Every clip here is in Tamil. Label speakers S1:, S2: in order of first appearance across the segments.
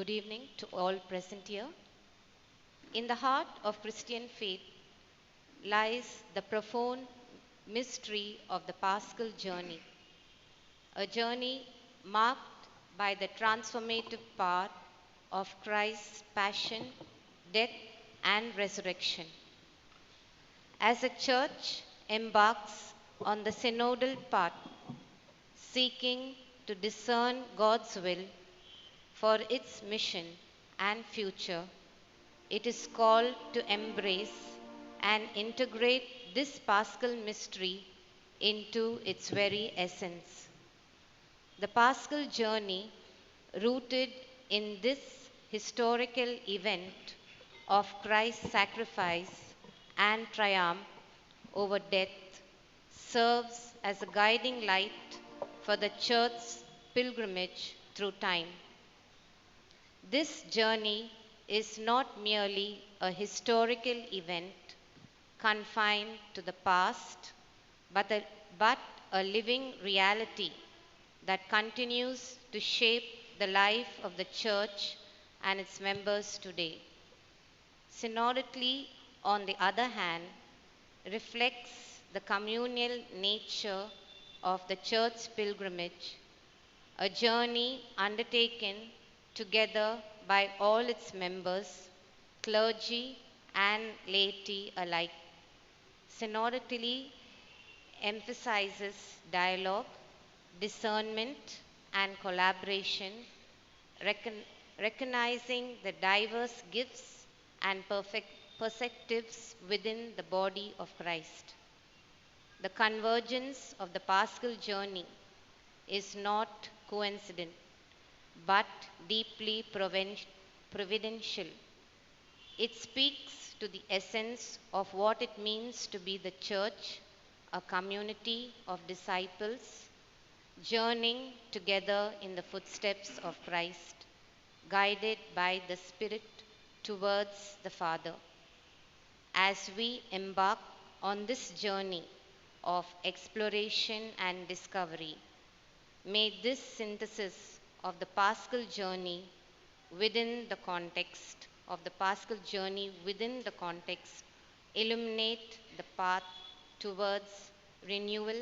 S1: Good evening to all present here. In the heart of Christian faith lies the profound mystery of the Paschal journey, a journey marked by the transformative power of Christ's passion, death, and resurrection. As a church embarks on the synodal path, seeking to discern God's will for its mission and future, it is called to embrace and integrate this Paschal mystery into its very essence. The Paschal journey, rooted in this historical event of Christ's sacrifice and triumph over death, serves as a guiding light for the church's pilgrimage through time. This journey is not merely a historical event confined to the past, but a living reality that continues to shape the life of the Church and its members today. Synodically, on the other hand, reflects the communal nature of the Church's pilgrimage, a journey undertaken together by all its members, clergy and laity alike. Synodically emphasizes dialogue, discernment, and collaboration, recognizing the diverse gifts and perspectives within the body of Christ. The convergence of the Paschal journey is not coincident, but deeply providential. It speaks to the essence of what it means to be the church, a community of disciples, journeying together in the footsteps of Christ, guided by the Spirit towards the Father. As we embark on this journey of exploration and discovery, may this synthesis of the Paschal journey within the context illuminate the path towards renewal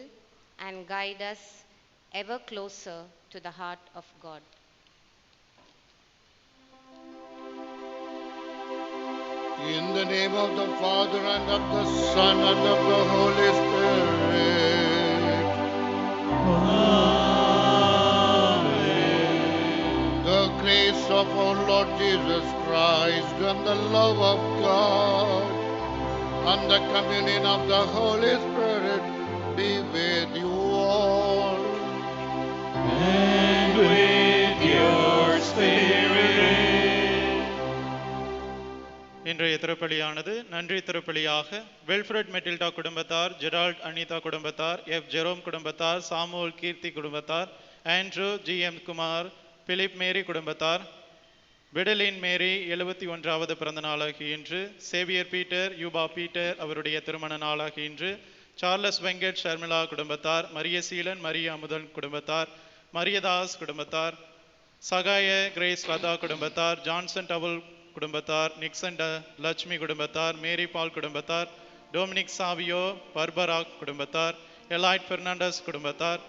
S1: and guide us ever closer to the heart of God.
S2: In the name of the Father and of the Son and of the Holy Spirit. Amen. The grace of our Lord Jesus Christ and the love of God and the communion of the Holy Spirit be with you all.
S3: And with your spirit.
S4: இன்றைய திருப்பலியானது நன்றி திருப்பலியாக வெல்ஃப்ரெட் மெட்டில்டா குடும்பத்தார், ஜெரால்ட் அனிதா குடும்பத்தார், எஃப் ஜெரோம் குடும்பத்தார், சாமுவல் கீர்த்தி குடும்பத்தார், ஆண்ட்ரூ ஜி.எம். குமார், பிலிப் மேரி குடும்பத்தார், விடலின் மேரி 71வது பிறந்த நாளாகி இன்று, சேவியர் பீட்டர், யூபா பீட்டர் அவருடைய திருமண நாளாகி இன்று, சார்லஸ் வெங்கட் ஷர்மிளா குடும்பத்தார், மரியசீலன் மரிய அமுதன் குடும்பத்தார், மரியதாஸ் குடும்பத்தார், சகாய கிரேஸ் லதா குடும்பத்தார், ஜான்சன் டவுல் குடும்பத்தார், நிக்சன் லட்சுமி குடும்பத்தார், மேரி பால் குடும்பத்தார், டொமினிக் சாவியோ பர்பரா குடும்பத்தார், எலைட் பெர்னாண்டஸ் குடும்பத்தார்,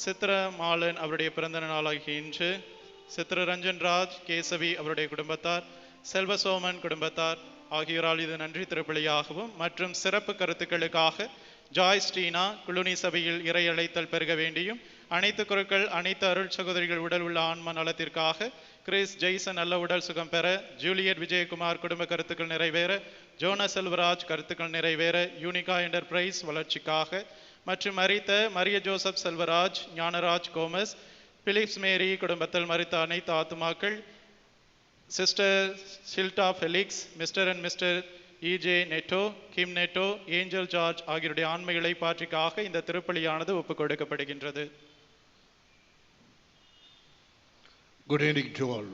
S4: சித்ர மாலன் அவருடைய பிறந்த நாளாகி இன்று, சித்ரரஞ்சன் ராஜ் கேசவி அவருடைய குடும்பத்தார், செல்வசோமன் குடும்பத்தார் ஆகியோரால் இது நன்றி திருப்பலியாகவும் மற்றும் சிறப்பு கருத்துக்களுக்காக ஜாய் ஸ்டீனா குளுனி சபையில் இறை அழைத்தல் பெருக வேண்டியும், அனைத்து குருக்கள் அனைத்து அருள் சகோதரிகள் உடல் உள்ள ஆன்ம நலத்திற்காக, கிறிஸ் ஜெய்சன் நல்ல உடல் சுகம் பெற, ஜூலியட் விஜயகுமார் குடும்ப கருத்துக்கள் நிறைவேற, ஜோனா செல்வராஜ் கருத்துக்கள் நிறைவேற, யூனிகா என்டர்பிரைஸ் வளர்ச்சிக்காக மற்றும் மரித்த Mariya Joseph Selvaraj, Gnanaraj Gomes, Philips Mary குடும்பத்தில் மரித்த அனைத்து ஆத்துமாக்கள், sister Shilda Felix, mister and mister இஜே Netto, Kim Netto, Angel George ஆகியோருடைய ஆன்மைகளை பாற்றிக்காக இந்த திருப்பலியானது ஒப்புக் கொடுக்கப்படுகின்றது.
S2: Good evening to all.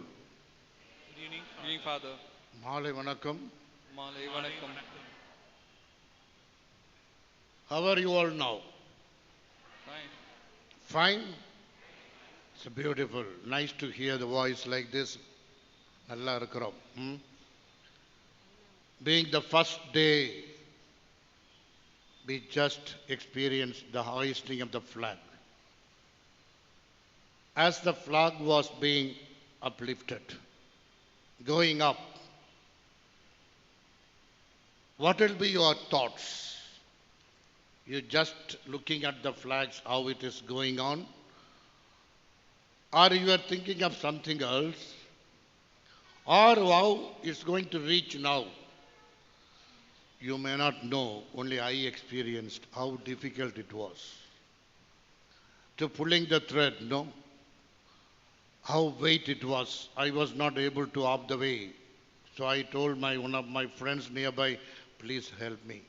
S5: Good evening, Father.
S2: மாலை வணக்கம்.
S5: Malay Vanakkam.
S2: How are you all now?
S5: Fine.
S2: Fine? It's beautiful. Nice to hear the voice like this. நல்லா இருக்கிறோம். Being the first day, we just experienced the hoisting of the flag. As the flag was being uplifted, going up, what will be your thoughts? You just looking at the flags, how it is going on, or you are thinking of something else, or how it's going to reach now? You may not know, only I experienced how difficult it was to pulling the thread, no? How weight it was. I was not able to up the way. So I told one of my friends nearby, please help me.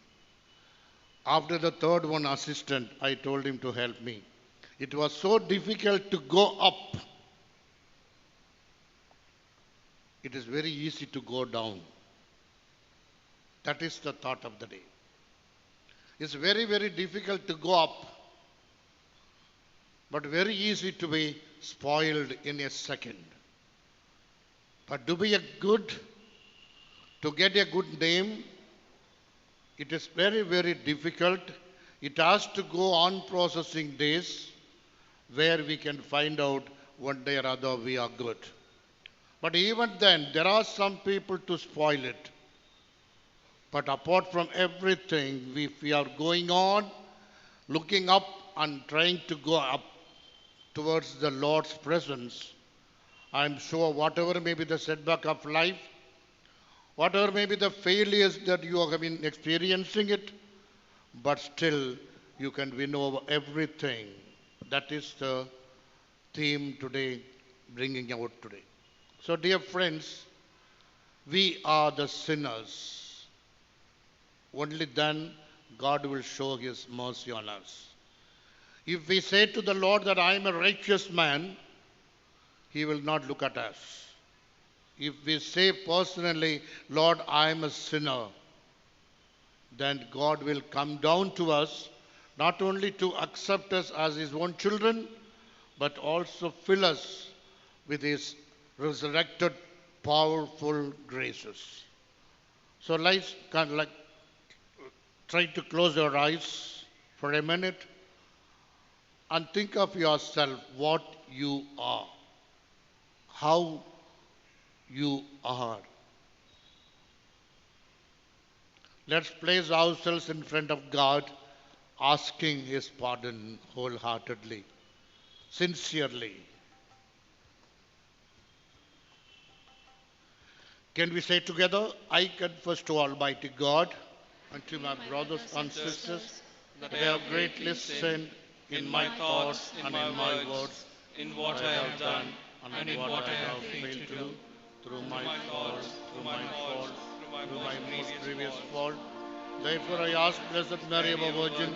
S2: After the third one assistant, I told him to help me. It was so difficult to go up. It is very easy to go down. That is the thought of the day. It's very, very difficult to go up, but very easy to be spoiled in a second. But to be a good, to get a good name, it is very, very difficult. It has to go on processing days where we can find out one day or other we are good. But even then, there are some people to spoil it. But apart from everything, if we are going on, looking up and trying to go up towards the Lord's presence, I am sure whatever may be the setback of life, whatever may be the failures that you have been experiencing it, but still you can win over everything. That is the theme today, bringing out today. So dear friends, we are the sinners. Only then God will show His mercy on us. If we say to the Lord that I am a righteous man, He will not look at us. If we say personally, Lord, I am a sinner, then God will come down to us, not only to accept us as His own children, but also fill us with His resurrected, powerful graces. So let's try to close your eyes for a minute and think of yourself what you are, how you are. Let's place ourselves in front of God, asking His pardon wholeheartedly, sincerely. Can we say together, I confess to Almighty God and to my brothers and sisters that I have greatly sinned in my thoughts and in my words,
S5: in what I have done,
S2: and in what I have failed to do, through my fault, through my most grievous fault. Therefore I ask Blessed Mary, our Virgin,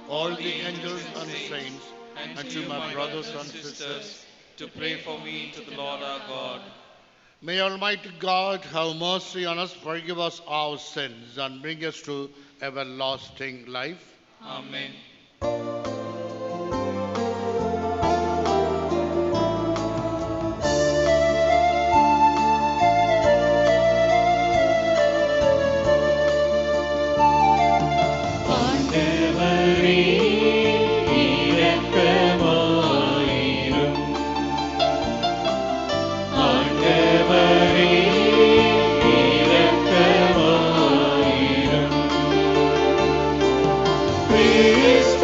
S2: all the angels and saints,
S5: and to my brothers and sisters, to pray for me to the Lord our God.
S2: May Almighty God have mercy on us, forgive us our sins, and bring us to everlasting life.
S5: Amen.
S3: Praise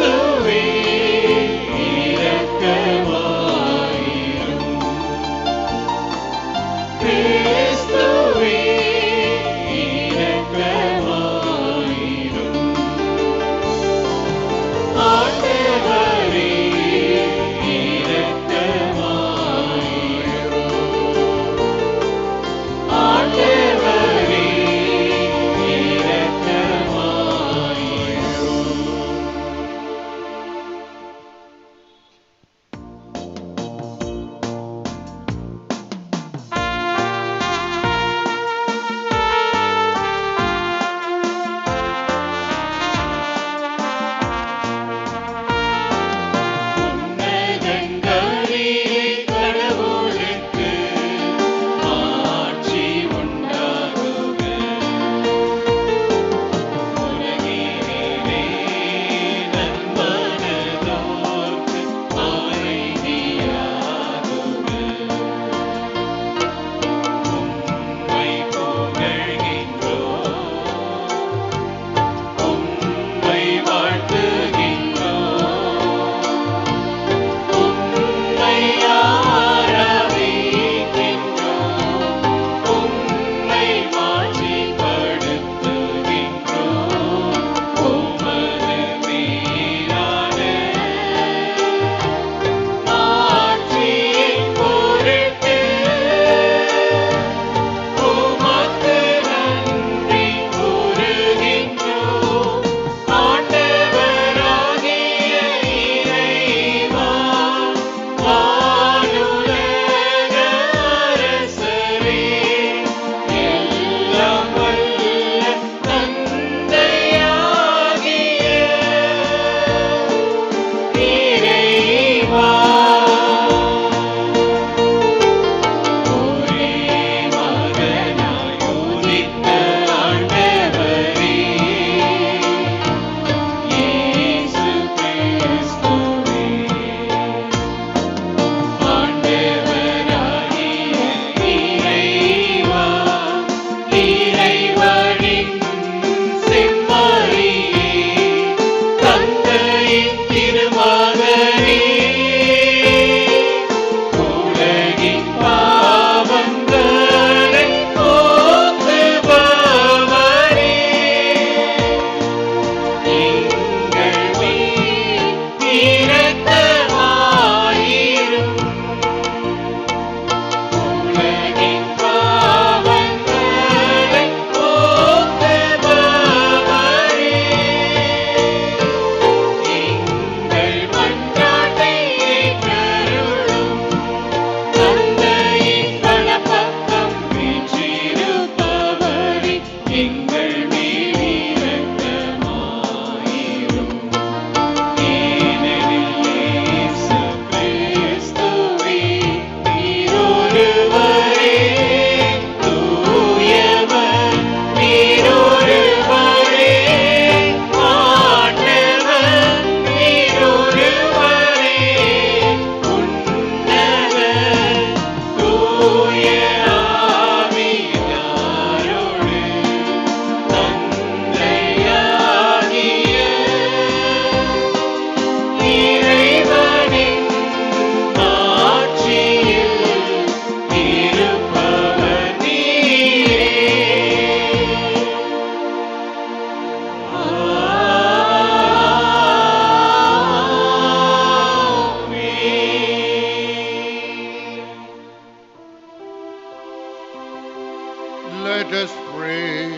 S2: Let us pray.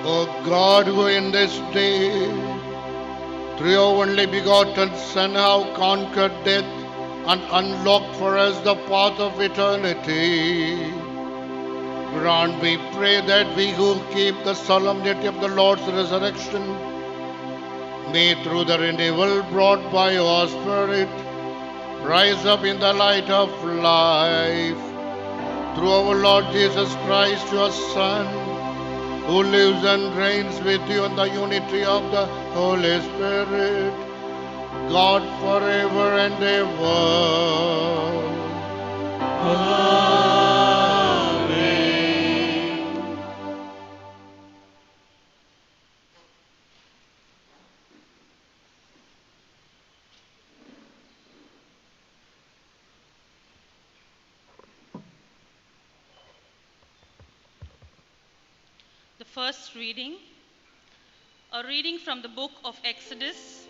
S2: O God, who in this day, through your only begotten Son, have conquered death and unlocked for us the path of eternity, grant, we pray, that we who keep the solemnity of the Lord's resurrection may, through the renewal brought by your Spirit, rise up in the light of life. Through our Lord Jesus Christ, your Son, who lives and reigns with you in the unity of the Holy Spirit, God forever and ever.
S6: The first reading, a reading from the book of Exodus,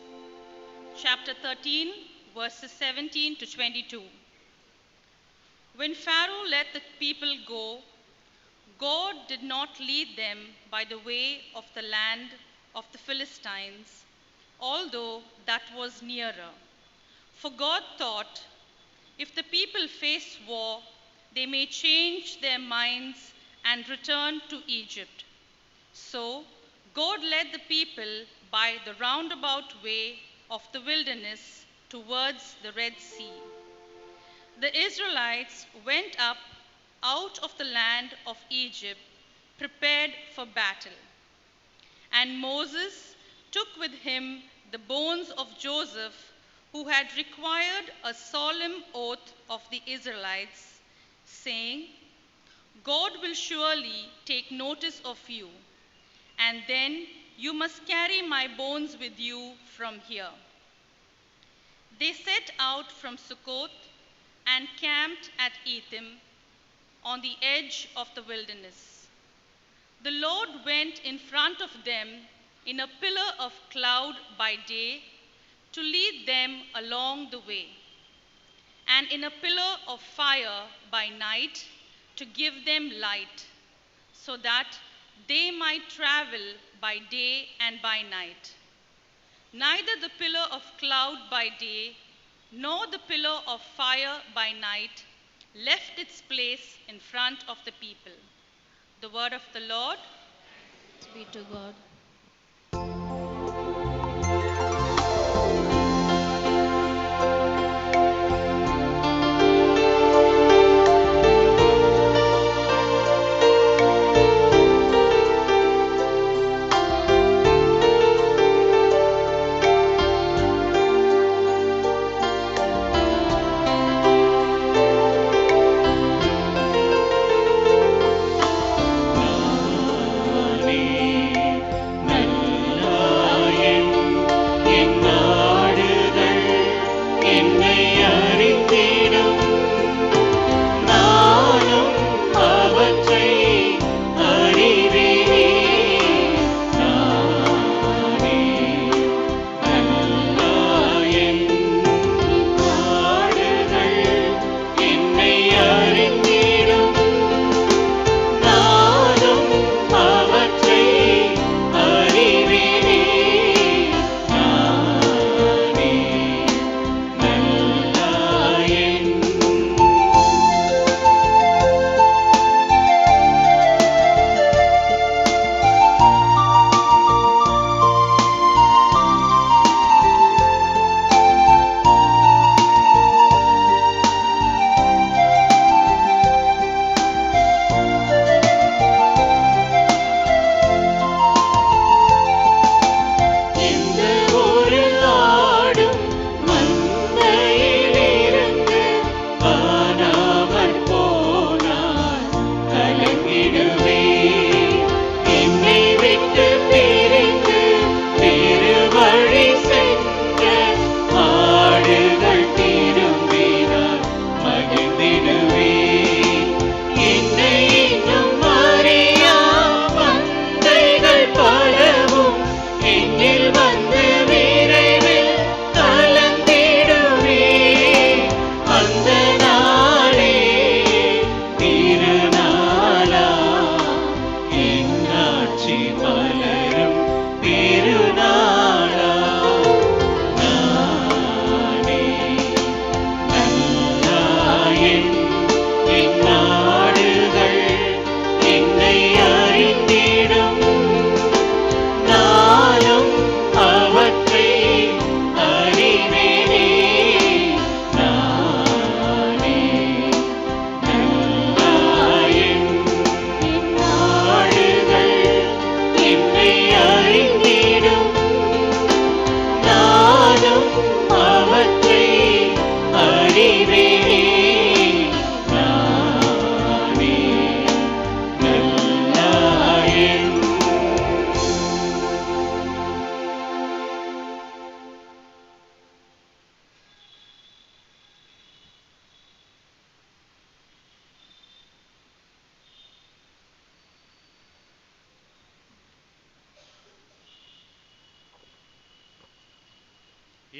S6: chapter 13, verses 17 to 22. When Pharaoh let the people go, God did not lead them by the way of the land of the Philistines, although that was nearer. For God thought, if the people face war, they may change their minds and return to Egypt. So God led the people by the roundabout way of the wilderness towards the Red Sea. The Israelites went up out of the land of Egypt, prepared for battle. And Moses took with him the bones of Joseph, who had required a solemn oath of the Israelites, saying, God will surely take notice of you, and then you must carry my bones with you from here. They set out from Succoth and camped at Etham on the edge of the wilderness. The Lord went in front of them in a pillar of cloud by day to lead them along the way, and in a pillar of fire by night to give them light, so that they might travel by day and by night. Neither the pillar of cloud by day nor the pillar of fire by night left its place in front of the people. The word of the Lord.
S7: Be to God.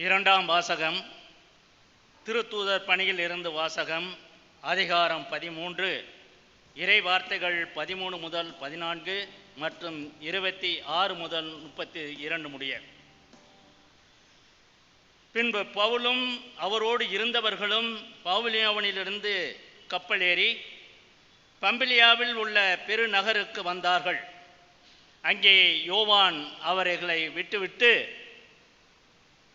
S8: இரண்டாம் வாசகம் திருத்தூதர் பணியில் இருந்து வாசகம். அதிகாரம் 13, இறை வார்த்தைகள் 13 முதல் 14 மற்றும் 26 முதல் 32 முடிய. பின்பு பவுலும் அவரோடு இருந்தவர்களும் பவுலியாவிலிருந்து கப்பல் ஏறி பம்பிலியாவில் உள்ள பெருநகருக்கு வந்தார்கள். அங்கே யோவான் அவர்களை விட்டுவிட்டு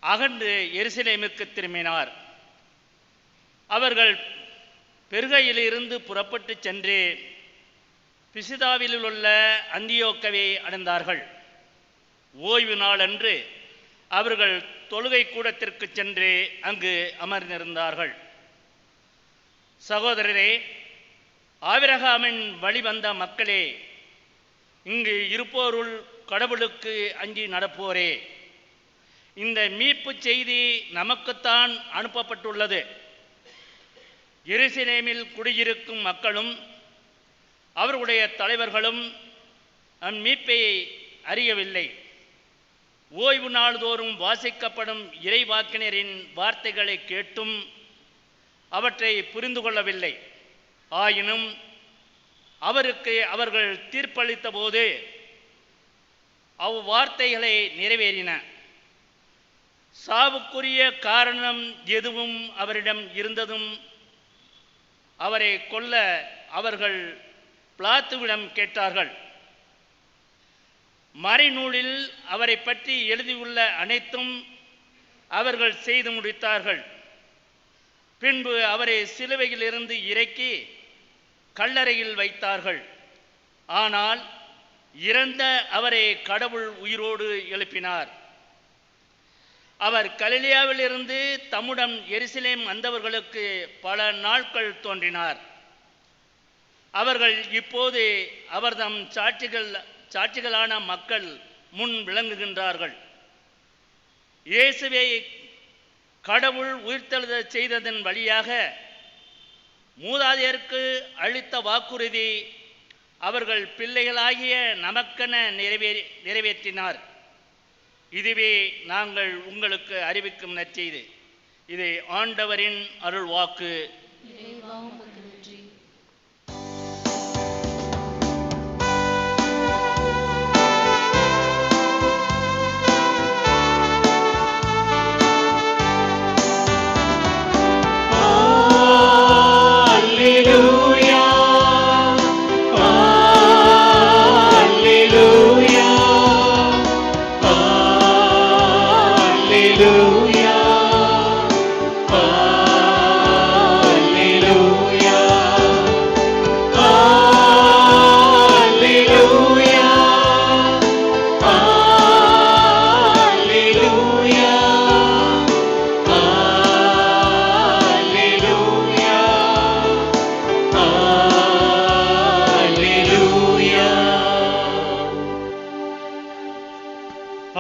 S8: அகன்று எருசலேமுக்கு திரும்பினார். அவர்கள் பெருகையிலிருந்து புறப்பட்டு சென்று பிசிதாவில் உள்ள அந்தியோக்கவை அடைந்தார்கள். ஓய்வு நாளன்று அவர்கள் தொழுகை கூடத்திற்கு சென்று அங்கு அமர்ந்திருந்தார்கள். சகோதரரே, ஆபிரகாமின் வழிவந்த மக்களே, இங்கு இருப்போருள் கடவுளுக்கு அஞ்சி நடப்போரே, இந்த மீட்பு செய்தி நமக்குத்தான் அனுப்பப்பட்டுள்ளது. எருசலேமில் குடியிருக்கும் மக்களும் அவர்களுடைய தலைவர்களும் அம்மீட்பை அறியவில்லை. ஓய்வு நாள்தோறும் வாசிக்கப்படும் இறைவாக்கினரின் வார்த்தைகளை கேட்டும் அவற்றை புரிந்து கொள்ளவில்லை. ஆயினும் அவருக்கு அவர்கள் தீர்ப்பளித்த போது அவ்வார்த்தைகளை நிறைவேறின. சாவுக்குரிய காரணம் எதுவும் அவரிடம் இருந்ததும் அவரை கொல்ல அவர்கள் பிலாத்துவிடம் கேட்டார்கள். மறைநூலில் அவரை பற்றி எழுதியுள்ள அனைத்தும் அவர்கள் செய்து முடித்தார்கள். பின்பு அவரை சிலுவையில் இருந்து இறக்கி கல்லறையில் வைத்தார்கள். ஆனால் இறந்த அவரை கடவுள் உயிரோடு எழுப்பினார். அவர் கலிலேயாவிலிருந்து தம்முடன் எருசலேம் வந்தவர்களுக்கு பல நாட்கள் தோன்றினார். அவர்கள் இப்போது அவர்தம் சாட்சிகளான மக்கள் முன் விளங்குகின்றார்கள். இயேசுவை கடவுள் உயிர்த்தெழுத செய்ததன் வழியாக மூதாதையருக்கு அளித்த வாக்குறுதி அவர்கள் பிள்ளைகளாகிய நமக்கென நிறைவேற்றினார். இதுவே நாங்கள் உங்களுக்கு அறிவிக்கும் நற்செய்தி. இது ஆண்டவரின் அருள் வாக்கு.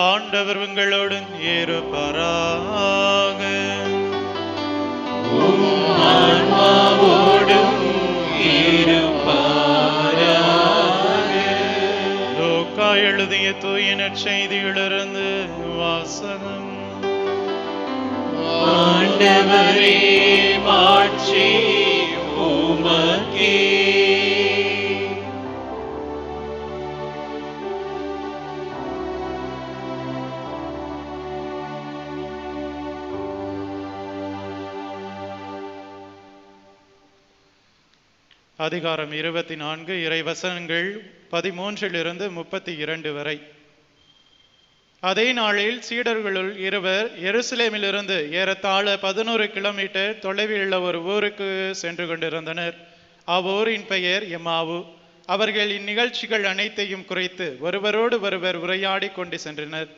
S4: ஆண்டவர் உங்களோடும் இருப்பாராக. லூக்கா எழுதிய தூய நற்செய்தியிலிருந்து வாசகம்.
S3: ஆண்டவரே, மாட்சி உமக்கே.
S4: அதிகாரம் 24, இறைவசனங்கள் 13 32 வரை. அதே நாளில் சீடர்களுள் இருவர் எருசலேமிலிருந்து ஏறத்தாழ 11 கிலோமீட்டர் தொலைவில் உள்ள ஒரு ஊருக்கு சென்று கொண்டிருந்தனர். அவ்வூரின் பெயர் எம்மாவு. அவர்கள் இந்நிகழ்ச்சிகள் அனைத்தையும் குறித்து ஒருவரோடு ஒருவர் உரையாடி கொண்டு சென்றனர்.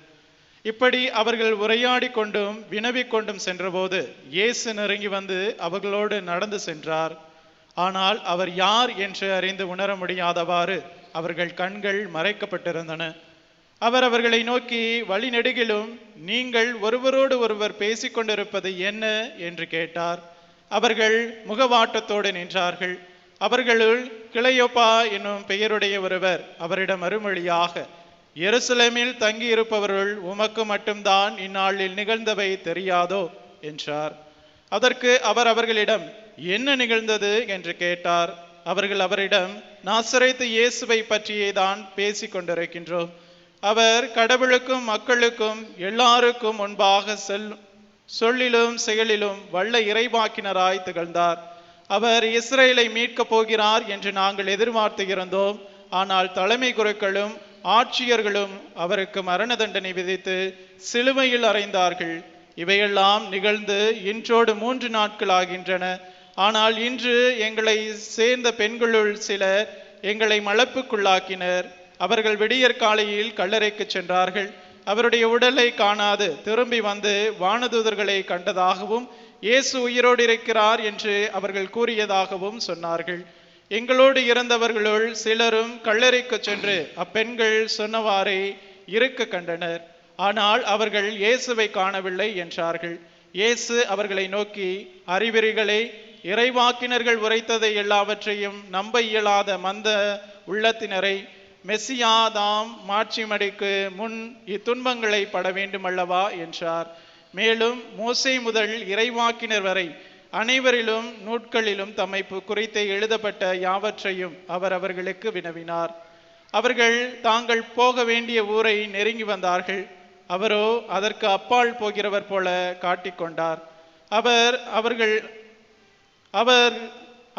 S4: இப்படி அவர்கள் உரையாடி கொண்டும் வினவிக் கொண்டும் சென்றபோது இயேசு நெருங்கி வந்து அவர்களோடு நடந்து சென்றார். ஆனால் அவர் யார் என்று அறிந்து உணர முடியாதவாறு அவர்கள் கண்கள் மறைக்கப்பட்டிருந்தன. அவர் அவர்களை நோக்கி, வழிநெடுகிலும் நீங்கள் ஒருவரோடு ஒருவர் பேசிக்கொண்டிருப்பது என்ன என்று கேட்டார். அவர்கள் முகவாட்டத்தோடு நின்றார்கள். அவர்களுள் கிளையோப்பா என்னும் பெயருடைய ஒருவர் அவரிடம் மறுமொழியாக, எருசலேமில் தங்கியிருப்பவர்கள் உமக்கு மட்டும்தான் இந்நாளில் நிகழ்ந்தவை தெரியாதோ என்றார். அதற்கு அவர் அவர்களிடம், என்ன நிகழ்ந்தது என்று கேட்டார். அவர்கள் அவரிடம், நாசரேத்து இயேசுவை பற்றியே தான் பேசிக் கொண்டிருக்கின்றோம். அவர் கடவுளுக்கும் மக்களுக்கும் எல்லாருக்கும் முன்பாக சொல்லிலும் செயலிலும் வல்ல இறைவாக்கினராய் திகழ்ந்தார். அவர் இஸ்ரேலை மீட்கப் போகிறார் என்று நாங்கள் எதிர்பார்த்து இருந்தோம். ஆனால் தலைமை குருக்களும் ஆட்சியர்களும் அவருக்கு மரண தண்டனை விதித்து சிலுவையில் அறைந்தார்கள். இவையெல்லாம் நிகழ்ந்து இன்றோடு 3 நாட்கள் ஆகின்றன. ஆனால் இன்று எங்களை சேர்ந்த பெண்களுள் சிலர் எங்களை மலப்புக்குள்ளாக்கினர். அவர்கள் விடியற் காலையில் கல்லறைக்கு சென்றார்கள். அவருடைய உடலை காணாது திரும்பி வந்து வானதூதர்களை கண்டதாகவும் இயேசு உயிரோடு இருக்கிறார் என்று அவர்கள் கூறியதாகவும் சொன்னார்கள். எங்களோடு இருந்தவர்களுள் சிலரும் கல்லறைக்கு சென்று அப்பெண்கள் சொன்னவாறே இருக்க கண்டனர். ஆனால் அவர்கள் இயேசுவை காணவில்லை என்றார்கள். இயேசு அவர்களை நோக்கி, அறிவிரிகளே, இறைவாக்கினர்கள் உரைத்ததை எல்லாவற்றையும் நம்ப இயலாத மந்த உள்ளத்தினரை, மெசியா தாம் மாட்சிமடைக்கு முன் இத்துன்பங்களை பட வேண்டுமல்லவா என்றார். மேலும் மோசே முதல் இறைவாக்கினர் வரை அனைவரிலும் நூட்களிலும் தம்மை குறித்து எழுதப்பட்ட யாவற்றையும் அவர் அவர்களுக்கு வினவினார். அவர்கள் தாங்கள் போக வேண்டிய ஊரை நெருங்கி வந்தார்கள். அவரோ அதற்கு அப்பால் போகிறவர் போல காட்டிக்கொண்டார்.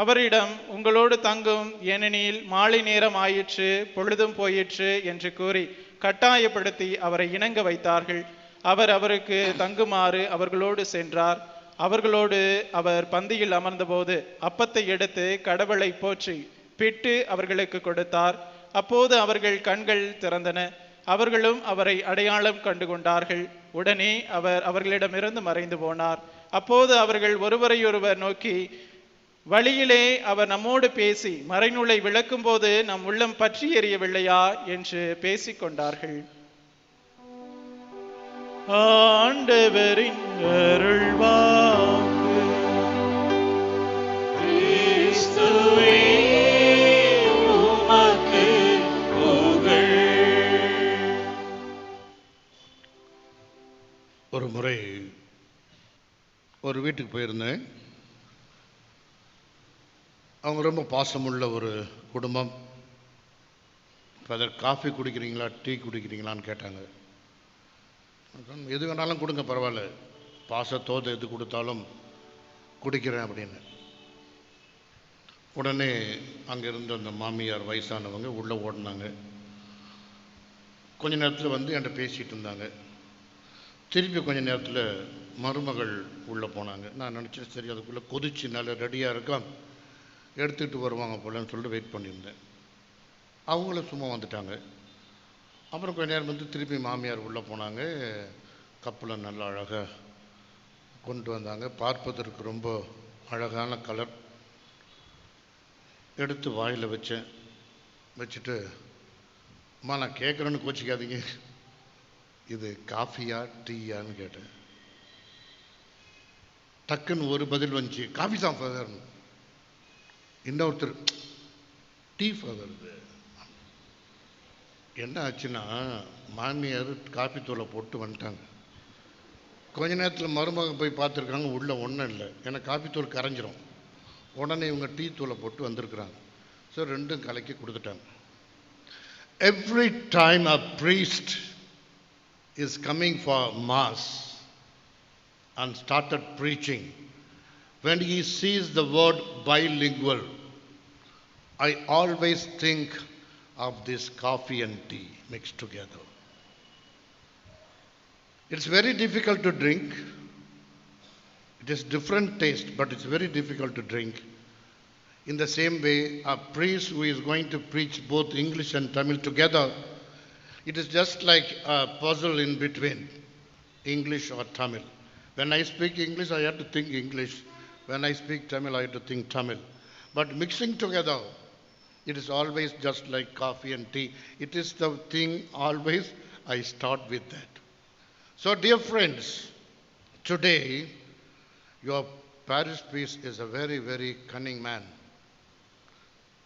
S4: அவரிடம், உங்களோடு தங்கும், ஏனெனில் மாலை நேரம் ஆயிற்று, பொழுதும் போயிற்று என்று கூறி கட்டாயப்படுத்தி அவரை இணங்க வைத்தார்கள். அவர் அவருக்கு தங்குமாறு அவர்களோடு சென்றார். அவர்களோடு அவர் பந்தியில் அமர்ந்தபோது அப்பத்தை எடுத்து கடவுளை போற்றி பிட்டு அவர்களுக்கு கொடுத்தார். அப்போது அவர்கள் கண்கள் திறந்தன. அவர்களும் அவரை அடையாளம் கண்டு கொண்டார்கள். உடனே அவர் அவர்களிடமிருந்து மறைந்து போனார். அப்போது அவர்கள் ஒருவரையொருவர் நோக்கி, வழியிலே அவர் நம்மோடு பேசி மறைநூலை விளக்கும் போது நம் உள்ளம் பற்றி எறியவில்லையா என்று பேசிக்கொண்டார்கள். ஆண்டவரின் அருள்வாக்கு.
S3: கிறிஸ்துவே உமக்கு புகழ்.
S2: ஒரு முறை ஒரு வீட்டுக்கு போயிருந்தேன். அவங்க ரொம்ப பாசமுள்ள ஒரு குடும்பம். ஃபாதர், காஃபி குடிக்கிறீங்களா, டீ குடிக்கிறீங்களான்னு கேட்டாங்க. எது வேணாலும் கொடுங்க, பரவாயில்ல, பாசத்தோடு எது கொடுத்தாலும் குடிக்கிறேன் அப்படின்னு. உடனே அங்கே இருந்த அந்த மாமியார் வயசானவங்க உள்ளே ஓடினாங்க. கொஞ்ச நேரத்தில் வந்து என்கிட்ட பேசிகிட்டு இருந்தாங்க. திருப்பி கொஞ்ச நேரத்தில் மருமகள் உள்ளே போனாங்க. நான் நினச்சேன், சரி அதுக்குள்ளே கொதிச்சு நல்லா ரெடியாக இருக்கா, எடுத்துக்கிட்டு வருவாங்க போலன்னு சொல்லிட்டு வெயிட் பண்ணியிருந்தேன். அவங்களும் சும்மா வந்துட்டாங்க. அப்புறம் கொஞ்ச நேரம் வந்து திருப்பி மாமியார் உள்ளே போனாங்க. கப்பலை நல்லா அழகாக கொண்டு வந்தாங்க. பார்ப்பதற்கு ரொம்ப அழகான கலர். எடுத்து வாயில் வச்சேன். வச்சுட்டு, அம்மா நான் கேட்குறேன்னு கோச்சிக்காதீங்க, இது காஃபியா டீயான்னு கேட்டேன். டக்குன்னு ஒரு பதில் வந்துச்சு, காஃபி தான் ஃபாதர். இன்னொருத்தர், டீ ஃபாதர். என்ன ஆச்சுன்னா, மாமியார் காஃபி தூளை போட்டு வந்துட்டாங்க. கொஞ்ச நேரத்தில் மருமகன் போய் பார்த்துருக்காங்க, உள்ளே ஒன்றும் இல்லை, ஏன்னா காஃபி தூள் கரைஞ்சிரும். உடனே இவங்க டீ தூளை போட்டு வந்திருக்கிறாங்க. ஸோ ரெண்டும் கலக்கி கொடுத்துட்டாங்க. Every time a priest is coming for mass and started preaching, when he sees the word bilingual, I always think of this coffee and tea mixed together. It's very difficult to drink. It is different taste, but it's very difficult to drink. In the same way, a priest who is going to preach both English and Tamil together, it is just like a puzzle in between English or Tamil. When I speak English, I have to think English. When I speak Tamil, I have to think Tamil. But mixing together, it is always just like coffee and tea. It is the thing always I start with that. So dear friends, today your parish priest is a very, very cunning man.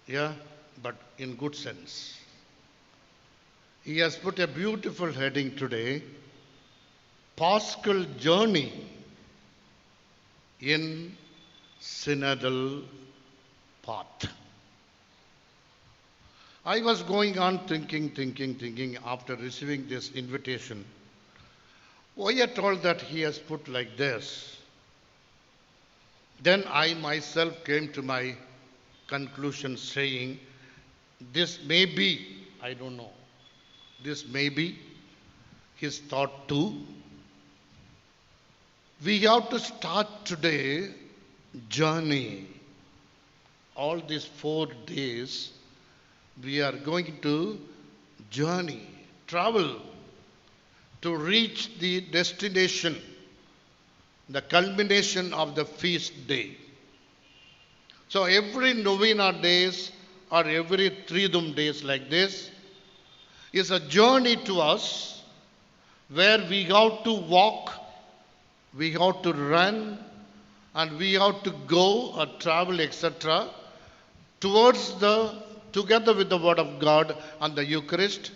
S2: Yeah, but in good sense. He has put a beautiful heading today, Paschal Journey in Synodal Path. I was going on thinking after receiving this invitation. Why at all that he has put like this? Then I myself came to my conclusion saying, this may be, I don't know, this may be his thought too. We have to start today journey. All these 4 days we are going to journey, travel to reach the destination, the culmination of the feast day. So every novena days or every Triduum days like this is a journey to us where we have to walk, we have to run, and we have to go or travel, etc., towards together with the Word of God and the Eucharist,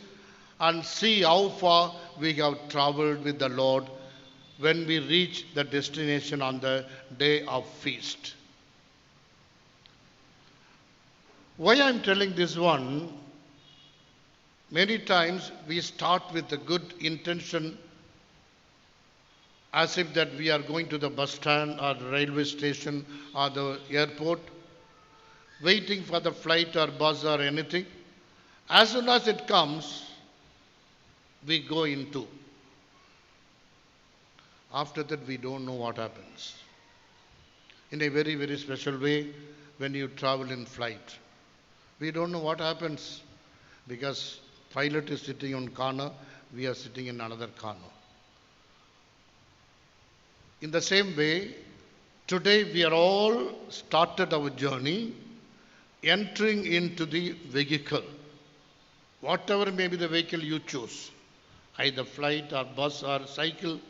S2: and see how far we have traveled with the Lord when we reach the destination on the day of feast. Why I am telling this one, many times we start with a good intention, as if that we are going to the bus stand or the railway station or the airport, waiting for the flight or bus or anything. As soon as it comes, we go into. After that, we don't know what happens. In a very, very special way, when you travel in flight, we don't know what happens because pilot is sitting on corner, we are sitting in another corner. In the same way, today we are all started our journey, entering into the vehicle. Whatever may be the vehicle you choose, either flight or bus or cycle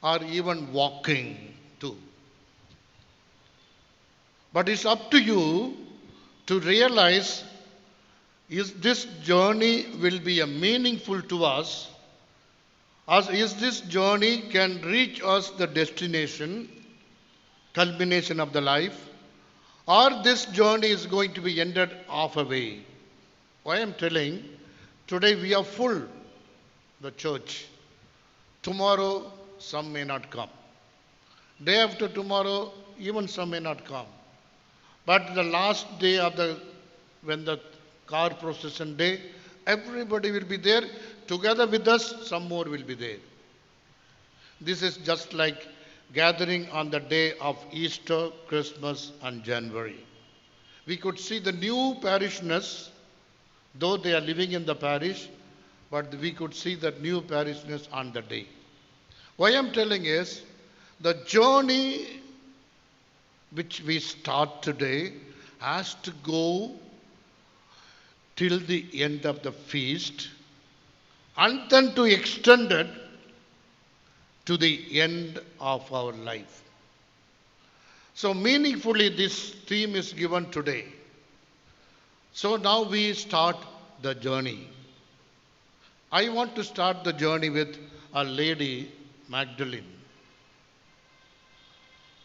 S2: or even walking too. But it's up to you to realize, is this journey will be a meaningful to us, or is this journey can reach us the destination, culmination of the life, or this journey is going to be ended halfway. Why I am telling, today we are full, the church. Tomorrow some may not come. Day after tomorrow even some may not come. But the last day of when the car procession day, everybody will be there. Together with us, some more will be there. This is just like gathering on the day of Easter, Christmas and January. We could see the new parishioners, though they are living in the parish, but we could see the new parishioners on the day. Why I am telling is, the journey which we start today has to go till the end of the feast, and then to extend it to the end of our life. So meaningfully this theme is given today. So now we start the journey. I want to start the journey with a lady, Magdalene.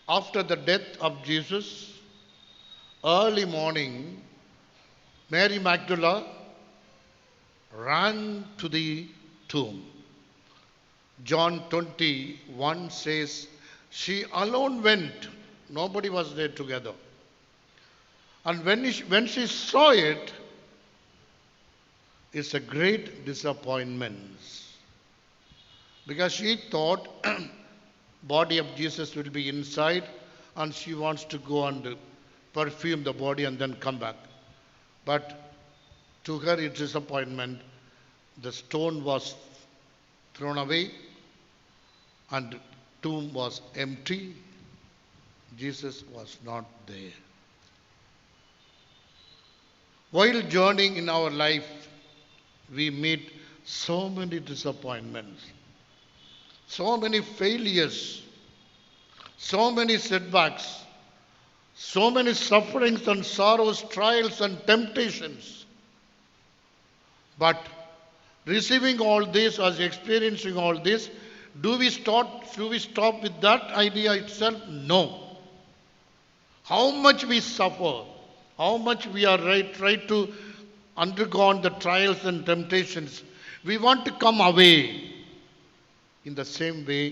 S2: After the death of Jesus, early morning, Mary Magdalene ran to the tomb. John 21 says, she alone went. Nobody was there together. And when she saw it, it's a great disappointment. Because she thought body of Jesus will be inside and she wants to go and perfume the body and then come back. But to her it's disappointment. The stone was thrown away and tomb was empty. Jesus was not there. While journeying in our life, we meet so many disappointments, so many failures, so many setbacks, so many sufferings and sorrows, trials and temptations. But receiving all this, as experiencing all this, do we stop with that idea itself? No. How much we suffer, how much we are try to undergo the trials and temptations, we want to come away. In the same way,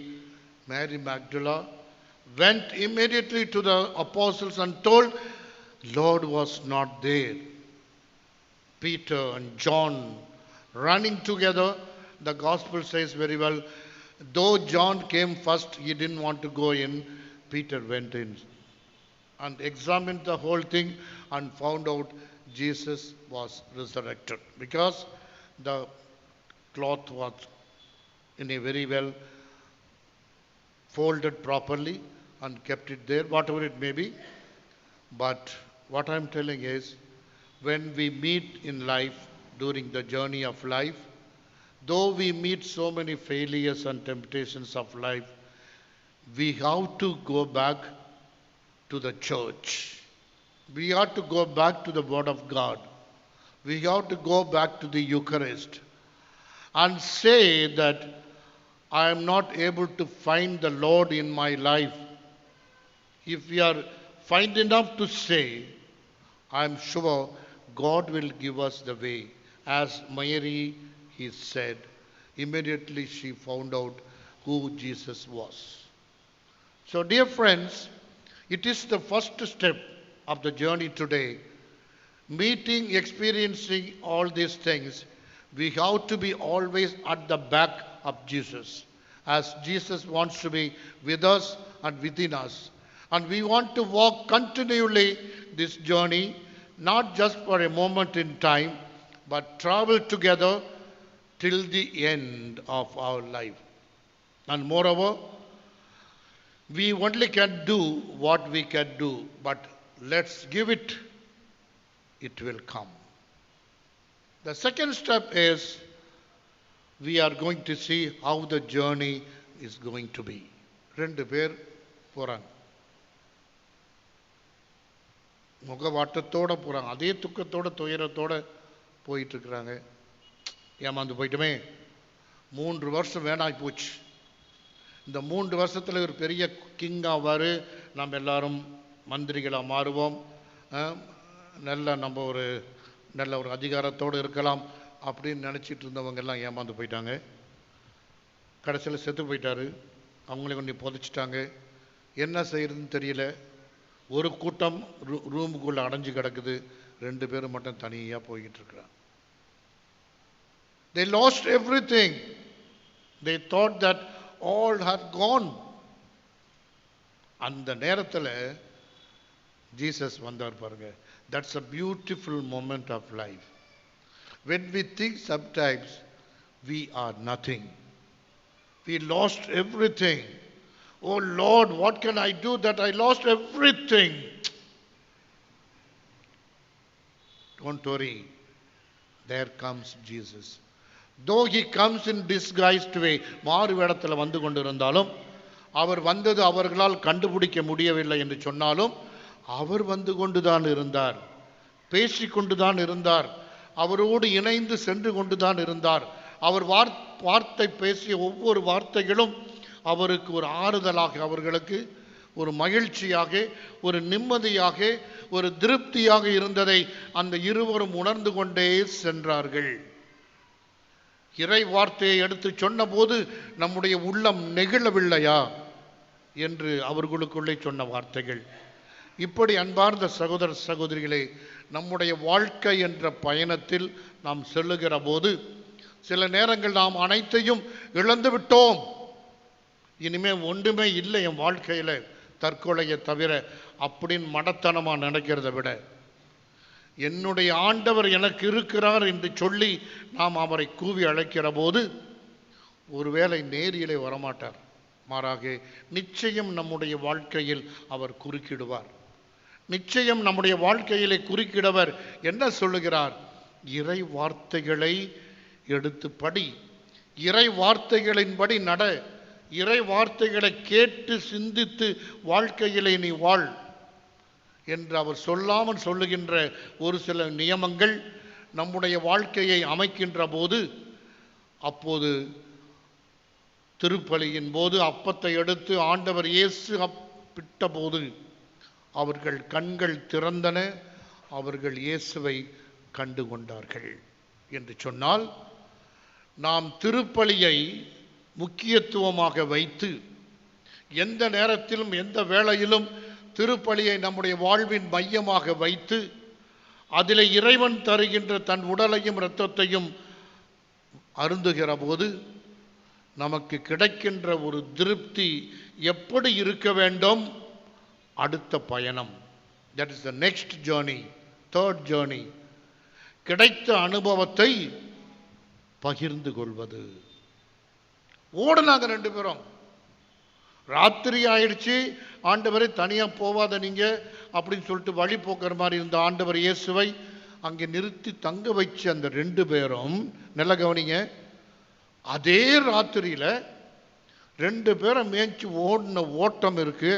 S2: Mary Magdalene went immediately to the apostles and told, Lord was not there. Peter and John running together, the gospel says very well, though John came first, he didn't want to go in, Peter went in and examined the whole thing and found out Jesus was resurrected, because the cloth was in a very well folded properly and kept it there, whatever it may be. But what I'm telling is, when we meet in life, during the journey of life, though we meet so many failures and temptations of life, we have to go back to the church. We have to go back to the Word of God. We have to go back to the Eucharist and say that I am not able to find the Lord in my life. If we are fine enough to say, I am sure God will give us the way. As Mary, he said, immediately she found out who Jesus was. So, dear friends, it is the first step of the journey today. Meeting, experiencing all these things, we have to be always at the back of Jesus, as Jesus wants to be with us and within us. And we want to walk continually this journey, not just for a moment in time, but travel together till the end of our life. And moreover, we only can do what we can do, but let's give it, it will come. The second step is, we are going to see how the journey is going to be. ரெண்டு பேர் போறாங்க, முகவாட்டத்தோட போறாங்க, அதே துக்கத்தோட துயரத்தோட போயிட்டு இருக்கிறாங்க. ஏமாந்து போயிட்டுமே, 3 வருஷம் வேணாய் போச்சு. இந்த 3 வருஷத்தில் ஒரு பெரிய கிங்காவார், நம்ம எல்லாரும் மந்திரிகளாக மாறுவோம், நம்ம ஒரு நல்ல ஒரு அதிகாரத்தோடு இருக்கலாம் அப்படின்னு நினச்சிட்டு இருந்தவங்க எல்லாம் ஏமாந்து போயிட்டாங்க. கடைசியில் செத்து போயிட்டாரு. அவங்களே கொண்டு புதைச்சிட்டாங்க. என்ன செய்யறதுன்னு தெரியல. ஒரு கூட்டம் ரூமுக்குள்ளே அடைஞ்சு கிடக்குது, 2 பேரும் மட்டும் தனியாக போய்கிட்டு இருக்கிறாங்க. They lost everything. They thought that all had gone. அந்த நேரத்தில் ஜீசஸ் வந்தார் பாருங்க. That's a beautiful moment of life. When we think sometimes we are nothing, we lost everything. Oh Lord, what can I do that I lost everything? Don't worry, there comes Jesus. Though he comes in disguised way, மாறு வேடத்தில் வந்து கொண்டிருந்தாலும், அவர் வந்தது அவர்களால் கண்டுபிடிக்க முடியவில்லை என்று சொன்னாலும், அவர் வந்து கொண்டுதான் இருந்தார், பேசிக்கொண்டுதான் இருந்தார், அவரோடு இணைந்து சென்று கொண்டுதான் இருந்தார். அவர் வார்த்தை பேசிய ஒவ்வொரு வார்த்தைகளும் அவருக்கு ஒரு ஆறுதலாக, அவர்களுக்கு ஒரு மகிழ்ச்சியாக, ஒரு நிம்மதியாக, ஒரு திருப்தியாக இருந்ததை அந்த இருவரும் உணர்ந்து கொண்டே சென்றார்கள். இறை வார்த்தையை எடுத்து சொன்னபோது நம்முடைய உள்ளம் நெகிழவில்லையா என்று அவர்களுக்குள்ளே சொன்ன வார்த்தைகள். இப்படி அன்பார்ந்த சகோதர சகோதரிகளே, நம்முடைய வாழ்க்கை என்ற பயணத்தில் நாம் செல்லுகிற போது சில நேரங்கள் நாம் அனைத்தையும் இழந்து விட்டோம், இனிமே ஒன்றுமே இல்லை என் வாழ்க்கையில் தற்கொலையை தவிர அப்படின்னு மடத்தனமாக நினைக்கிறத விட, என்னுடைய ஆண்டவர் எனக்கு இருக்கிறார் என்று சொல்லி நாம் அவரை கூவி அழைக்கிற போது ஒருவேளை நேரிலே வரமாட்டார், மாறாக நிச்சயம் நம்முடைய வாழ்க்கையில் அவர் குறுக்கிடுவார். நிச்சயம் நம்முடைய வாழ்க்கையிலே குறுக்கிடவர் என்ன சொல்லுகிறார்? இறை வார்த்தைகளை எடுத்து படி, இறை வார்த்தைகளின்படி நட, இறை வார்த்தைகளை கேட்டு சிந்தித்து வாழ்க்கையிலே நீ வாழ் என்று அவர் சொல்லாமல் சொல்லுகின்ற ஒரு சில நியமங்கள் நம்முடைய வாழ்க்கையை அமைக்கின்ற போது அப்போது திருப்பலியின் போது அப்பத்தை எடுத்து ஆண்டவர் இயேசு பிட்ட போது அவர்கள் கண்கள் திறந்தன, அவர்கள் இயேசுவை கண்டு கொண்டார்கள். என்று சொன்னால், நாம் திருப்பலியை முக்கியத்துவமாக வைத்து எந்த நேரத்திலும் எந்த வேளையிலும் திருப்பலியை நம்முடைய வாழ்வின் மையமாக வைத்து அதில் இறைவன் தருகின்ற தன் உடலையும் இரத்தத்தையும் அருந்துகிற போது நமக்கு கிடைக்கின்ற ஒரு திருப்தி எப்படி இருக்க வேண்டும்? அடுத்த பயணம், that is the next journey, third journey, கிடைத்த அனுபவத்தை பகிர்ந்து கொள்வது. ஓடுனாங்க 2 பேரும். ராத்திரி ஆயிடுச்சு, ஆண்டவரை தனியா போவாத நீங்க அப்படின்னு சொல்லிட்டு வழி போக்குற மாதிரி இருந்த ஆண்டவர் இயேசுவை அங்கே நிறுத்தி தங்க வச்ச அந்த 2 பேரும், நல்ல கவனிங்க, அதே ராத்திரியில 2 பேரை மேய்ச்சி ஓடின ஓட்டம் இருக்கு,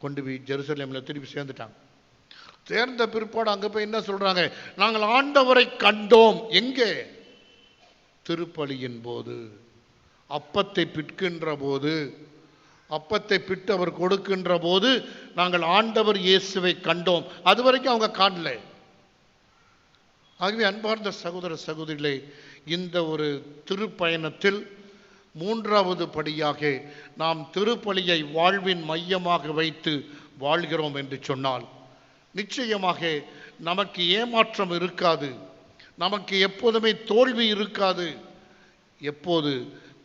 S2: கொண்டு போய் ஜெருசலேமில் திருப்பி சேர்ந்துட்டாங்க. சேர்ந்த பிற்பாடு அங்க போய் என்ன சொல்றாங்க? நாங்கள் ஆண்டவரை கண்டோம். எங்கே? திருப்பலியின் போது, அப்பத்தை பிற்கின்ற போது, அப்பத்தை பிட்டு அவர் கொடுக்கின்ற போது நாங்கள் ஆண்டவர் இயேசுவை கண்டோம். அது வரைக்கும் அவங்க காணல. ஆகவே அன்பார்ந்த சகோதர சகோதரிகளே, இந்த ஒரு திருப்பயணத்தில் 3வது படியாக நாம் திருப்பலியை வாழ்வின் மையமாக வைத்து வாழ்கிறோம் என்று சொன்னால் நிச்சயமாக நமக்கு ஏமாற்றம் இருக்காது, நமக்கு எப்போதுமே தோல்வி இருக்காது. எப்போது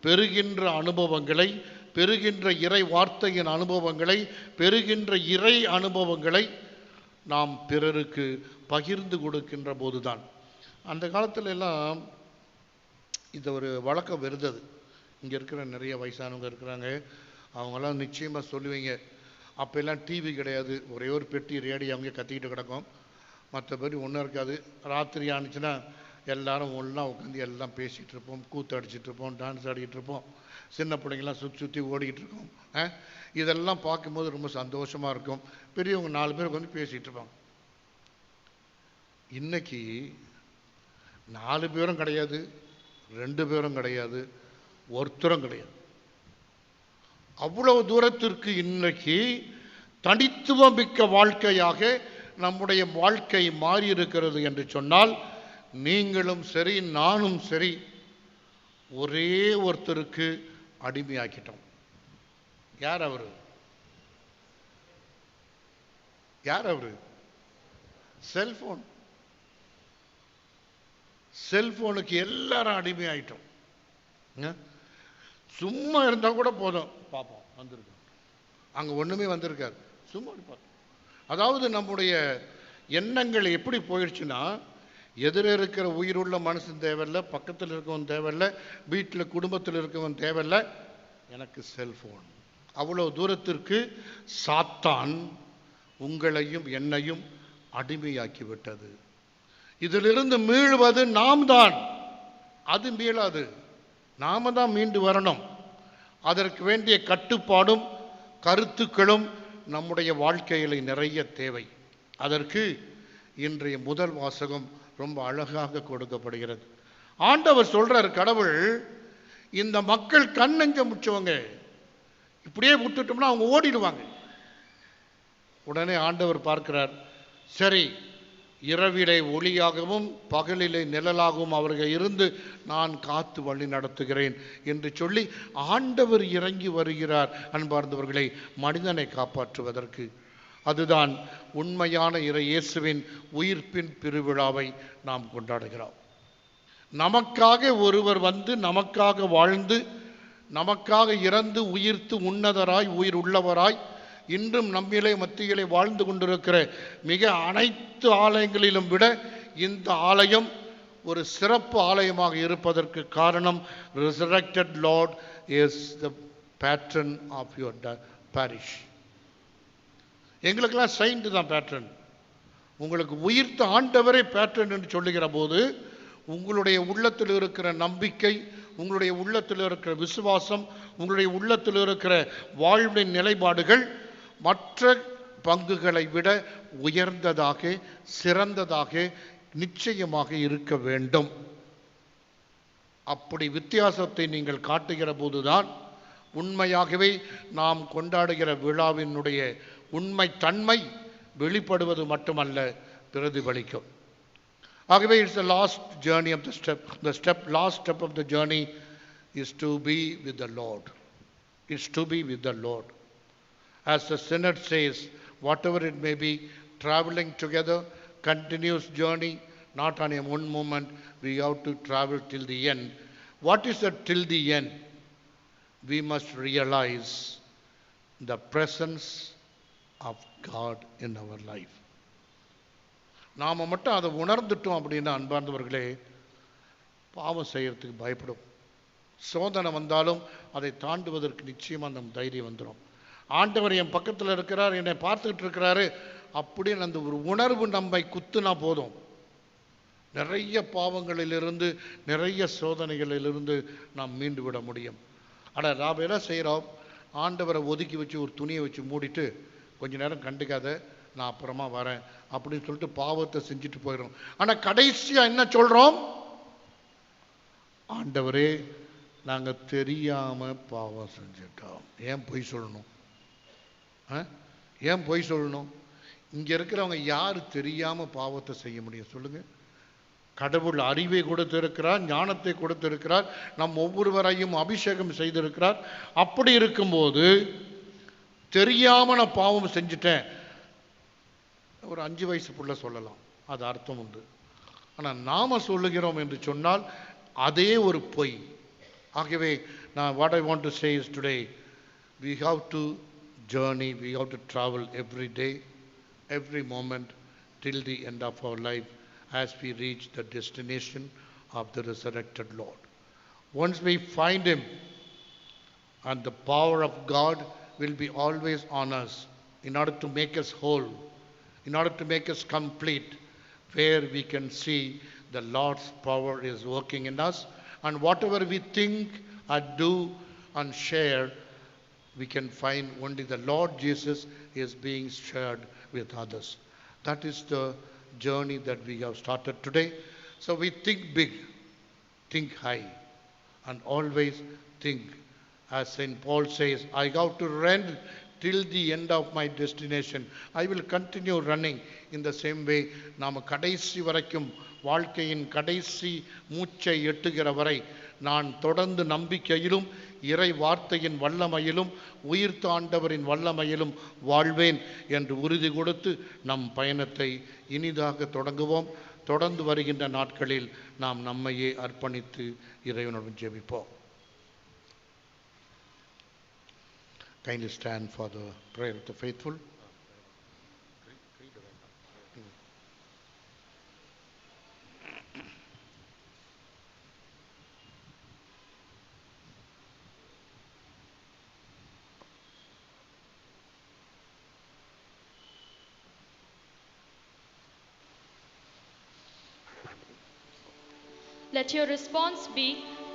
S2: பெறுகின்ற அனுபவங்களை, பெறுகின்ற இறை வார்த்தையின் அனுபவங்களை, பெறுகின்ற இறை அனுபவங்களை நாம் பிறருக்கு பகிர்ந்து கொடுக்கின்ற போதுதான். அந்த காலத்துல எல்லாம் இது ஒரு வழக்கம் இருந்தது. இங்கே இருக்கிற நிறைய வயசானவங்க இருக்கிறாங்க, அவங்கெல்லாம் நிச்சயமாக சொல்லுவீங்க, அப்போ எல்லாம் டிவி கிடையாது, ஒரே ஒரு பெட்டி ரேடியோ அவங்க கத்திக்கிட்டு கிடக்கும், மற்றபடி ஒன்றும் இருக்காது. ராத்திரி ஆனிச்சுன்னா எல்லாரும் ஒன்றா உட்காந்து எல்லாம் பேசிகிட்டு இருப்போம், கூத்து அடிச்சுட்டு இருப்போம், டான்ஸ் ஆடிக்கிட்டு இருப்போம், சின்ன பிள்ளைங்கள்லாம் சுற்றி ஓடிக்கிட்டு இருக்கோம். இதெல்லாம் பார்க்கும்போது ரொம்ப சந்தோஷமாக இருக்கும். பெரியவங்க 4 பேர் வந்து பேசிகிட்டு இருப்பாங்க. இன்னைக்கு 4 பேரும் கிடையாது, 2 பேரும் கிடையாது, ஒருத்தரும் கிடையாது. அவ்வளவு தூரத்திற்கு இன்னைக்கு தனித்துவம் மிக்க வாழ்க்கையாக நம்முடைய வாழ்க்கை மாறி இருக்கிறது என்று சொன்னால், நீங்களும் சரி நானும் சரி ஒரே ஒருத்தருக்கு அடிமையாக்கிட்டோம். யார் அவரு? யார் அவரு? செல்போன். செல்போனுக்கு எல்லாரும் அடிமையாயிட்டோம். சும்மா இருந்தா கூட போதும், பார்ப்போம் வந்திருக்கு, அங்க ஒண்ணுமே வந்திருக்காது, சும்மா பார்ப்போம். அதாவது நம்முடைய எண்ணங்கள் எப்படி போயிடுச்சுன்னா, எதிர இருக்கிற உயிருள்ள மனுஷன் தேவையில்லை, பக்கத்தில் இருக்கவன் தேவையில்லை, வீட்டில் குடும்பத்தில் இருக்கவன் தேவையில்லை, எனக்கு செல்போன். அவ்வளவு தூரத்திற்கு சாத்தான் உங்களையும் என்னையும் அடிமையாக்கி விட்டது. இதிலிருந்து மீள்வது நாம் தான், அது மீளாது, நாம தான் மீண்டு வரணும். அதற்கு வேண்டிய கட்டுப்பாடும் கருத்துக்களும் நம்முடைய வாழ்க்கையில நிறைய தேவை. அதற்கு இன்றைய முதல் வாசகம் ரொம்ப அழகாக கொடுக்கப்படுகிறது. ஆண்டவர் சொல்றார், கடவுள் இந்த மக்கள் கண்ணெஞ்ச முச்சவங்க, இப்படியே விட்டுட்டோம்னா அவங்க ஓடிடுவாங்க. உடனே ஆண்டவர் பார்க்கிறார், சரி, இரவிலே ஒளியாகவும் பகலிலே நிழலாகவும் அவர்கள் இருந்து நான் காத்து வழி நடத்துகிறேன் என்று சொல்லி ஆண்டவர் இறங்கி வருகிறார். அன்பார்ந்தவர்களை, மனிதனை காப்பாற்றுவதற்கு. அதுதான் உண்மையான இறை இயேசுவின் உயிர்ப்பின் பெருவிழாவை நாம் கொண்டாடுகிறோம். நமக்காக ஒருவர் வந்து நமக்காக வாழ்ந்து நமக்காக இறந்து உயிர்த்து உன்னதராய் உயிர் உள்ளவராய் இன்றும் நம்மிலே மத்தியிலே வாழ்ந்து கொண்டிருக்கிற மிக அனைத்து ஆலயங்களிலும் விட இந்த ஆலயம் ஒரு சிறப்பு ஆலயமாக இருப்பதற்கு காரணம், resurrected Lord is the patron of your parish. எங்களுக்கெல்லாம் செயின்ட் தான் பேட்ரன். உங்களுக்கு உயிர்த்த ஆண்டவரே பேட்ரன் என்று சொல்லுகிற போது உங்களுடைய உள்ளத்தில் இருக்கிற நம்பிக்கை, உங்களுடைய உள்ளத்தில் இருக்கிற விசுவாசம், உங்களுடைய உள்ளத்தில் இருக்கிற வாழ்வின் நிலைப்பாடுகள் மற்ற பங்குகளை விட உயர்ந்ததாக சிறந்ததாக நிச்சயமாக இருக்க வேண்டும். அப்படி வித்தியாசத்தை நீங்கள் காட்டுகிற போதுதான் உண்மையாகவே நாம் கொண்டாடுகிற விழாவினுடைய உண்மை தன்மை வெளிப்படுவது மட்டுமல்ல, பிரதிபலிக்கும். ஆகவே it's the last journey of last step of the journey is to be with the Lord. Is to be with the Lord. As the synod says, whatever it may be, traveling together, continuous journey, not on a one moment, we have to travel till the end. What is the till the end? We must realize the presence of God in our life. நாம் மட்டும் அதை உணர்ந்துட்டோம் அப்படின்னா அன்பார்ந்தவர்களே, பாவம் செய்யறதுக்கு பயப்படும். சோதனை வந்தாலும் அதை தாண்டுவதற்கு நிச்சயமாக நம் தைரியம் வந்துடும். ஆண்டவர் என் பக்கத்தில் இருக்கிறார், என்னை பார்த்துக்கிட்டு இருக்கிறாரு அப்படின்னு அந்த ஒரு உணர்வு நம்மை குத்துனா போதும், நிறைய பாவங்களிலிருந்து நிறைய சோதனைகளிலிருந்து நாம் மீண்டு விட முடியும். ஆனால் நாம் என்ன செய்கிறோம், ஆண்டவரை ஒதுக்கி வச்சு ஒரு துணியை வச்சு மூடிட்டு கொஞ்ச நேரம் கண்டுக்காத, நான் அப்புறமா வரேன் அப்படின்னு சொல்லிட்டு பாவத்தை செஞ்சுட்டு போயிடும். ஆனால் கடைசியாக என்ன சொல்கிறோம், ஆண்டவரே நாங்கள் தெரியாமல் பாவம் செஞ்சிட்டோம். ஏன் பொய் சொல்லணும்? ஏன் பொய் சொல்லணும்? இங்கே இருக்கிறவங்க யார் தெரியாமல் பாவத்தை செய்ய முடியும் சொல்லுங்கள்? கடவுள் அறிவை கொடுத்திருக்கிறார், ஞானத்தை கொடுத்திருக்கிறார், நம் ஒவ்வொருவரையும் அபிஷேகம் செய்திருக்கிறார். அப்படி இருக்கும்போது தெரியாமல் நான் பாவம் செஞ்சுட்டேன், ஒரு 5 வயசு புள்ள சொல்லலாம், அது அர்த்தம் உண்டு. ஆனால் நாம சொல்லுகிறோம் என்று சொன்னால் அதே ஒரு பொய். ஆகவே நான் what I want to say is today we have to journey, we have to travel every day, every moment till the end of our life as we reach the destination of the resurrected Lord. Once we find him, and the power of God will be always on us in order to make us whole, in order to make us complete, where we can see the Lord's power is working in us, and whatever we think or do and share, we can find only the Lord Jesus is being shared with others. That is the journey that we have started today. So we think big, think high, and always think, as St. Paul says, I have to run till the end of my destination. I will continue running in the same way. நாம் கடைசி வரைக்கும், வாழ்க்கையின் கடைசி மூச்சை எட்டுகிற வரை நான் தொடர்ந்து நம்பிக்கையிலும் இறை வார்த்தையின் வல்லமையிலும் உயிர்த்த ஆண்டவரின் வல்லமையிலும் வாழ்வேன் என்று உறுதி கொடுத்து நம் பயணத்தை இனிதாக தொடங்குவோம். தொடர்ந்து வருகின்ற நாட்களில் நாம் நம்மையே அர்ப்பணித்து இறைவனுடன் ஜெபிப்போம். Kindly stand for the prayer of the faithful.
S7: Let your response be,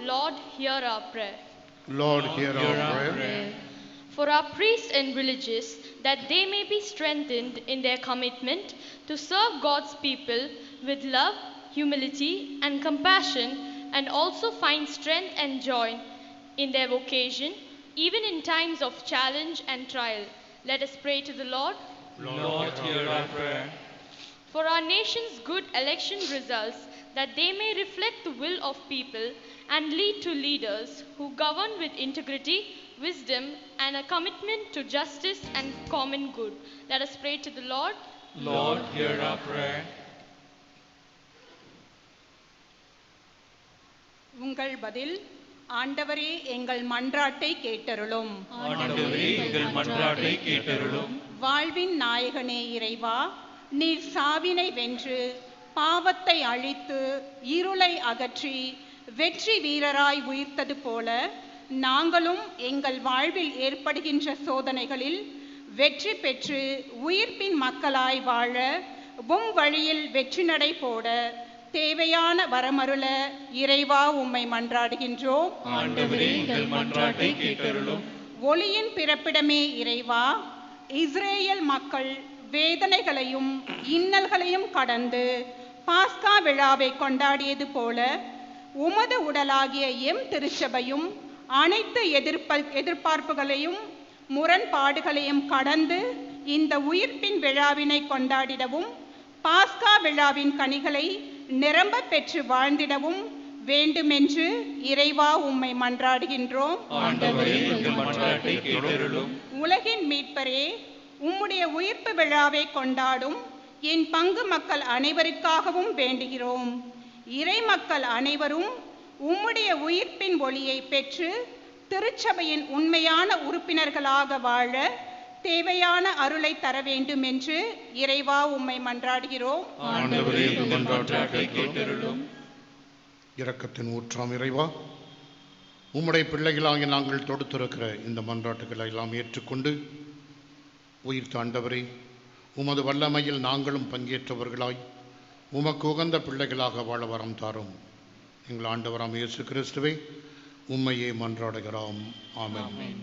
S7: Lord, hear our prayer.
S2: Lord, hear our prayer.
S7: For our priests and religious, that they may be strengthened in their commitment to serve God's people with love, humility, and compassion, and also find strength and joy in their vocation, even in times of challenge and trial. Let us pray to the Lord.
S5: Lord, hear our prayer.
S7: For our nation's good election results, that they may reflect the will of people and lead to leaders who govern with integrity, wisdom, and a commitment to justice and common good. Let us pray to the Lord.
S5: Lord, hear our prayer.
S9: உங்கள் பதில், ஆண்டவரே எங்கள் மன்றாட்டை கேட்டருளும்.
S5: ஆண்டவரே எங்கள் மன்றாட்டை கேட்டருளும்.
S9: வாழ்வின் நாயகனே இறைவா, நீர் சாவினை வென்று பாவத்தை அழித்து இருளை அகற்றி வெற்றி வீரராய் உயிர்த்தது போல நாங்களும் எங்கள் வாழ்வில் ஏற்படுகின்ற சோதனைகளில் வெற்றி பெற்று உயிர்ப்பின் மக்களாய் வாழ உம் வழியில் வெற்றி நடை போட தேவையான வரமருள இறைவா உம்மை மன்றாடுகின்றோம்.
S5: ஆண்டவரே எங்கள் மன்றாட்டை கேட்டருளும்.
S9: ஒளியின் பிறப்பிடமே இறைவா, இஸ்ரேல் மக்கள் வேதனைகளையும் இன்னல்களையும் கடந்து பாஸ்கா விழாவை கொண்டாடியது போல உமது உடலாகிய எம் திருச்சபையும் அனைத்து எதிர்பார்ப்புகளையும் முரண்பாடுகளையும் கடந்து இந்த உயிர்ப்பின் விழாவினை கொண்டாடிடவும் பாஸ்கா விழாவின் கனிகளை நிரம்ப பெற்று வாழ்ந்திடவும் வேண்டுமென்று இறைவா உம்மை மன்றாடுகின்றோம். உலகின் மீட்பரே, உம்முடைய உயிர்ப்பு விழாவை கொண்டாடும் என் பங்கு மக்கள் அனைவருக்காகவும் வேண்டுகிறோம். இறை மக்கள் அனைவரும் உம்முடைய உயிர்ப்பின் ஒளியை பெற்று திருச்சபையின் உண்மையான உறுப்பினர்களாக வாழ தேவையான அருளை தர வேண்டும் என்று இறைவா உம்மை மன்றாடுகிறோம்.
S2: இரக்கத்தின் ஊற்றாம் இறைவா, உம்முடைய பிள்ளைகளாக நாங்கள் தொடுத்திருக்கிற இந்த மன்றாட்டுகளை எல்லாம் ஏற்றுக்கொண்டு உயிர்த்த ஆண்டவரே, உமது வல்லமையில் நாங்களும் பங்கேற்றவர்களாய் உமக்கு உகந்த பிள்ளைகளாக வாழ வரம் தாரும். எங்கள் ஆண்டவராம் இயேசு கிறிஸ்துவே உம்மையே மன்றாடுகிறோம். ஆமென்.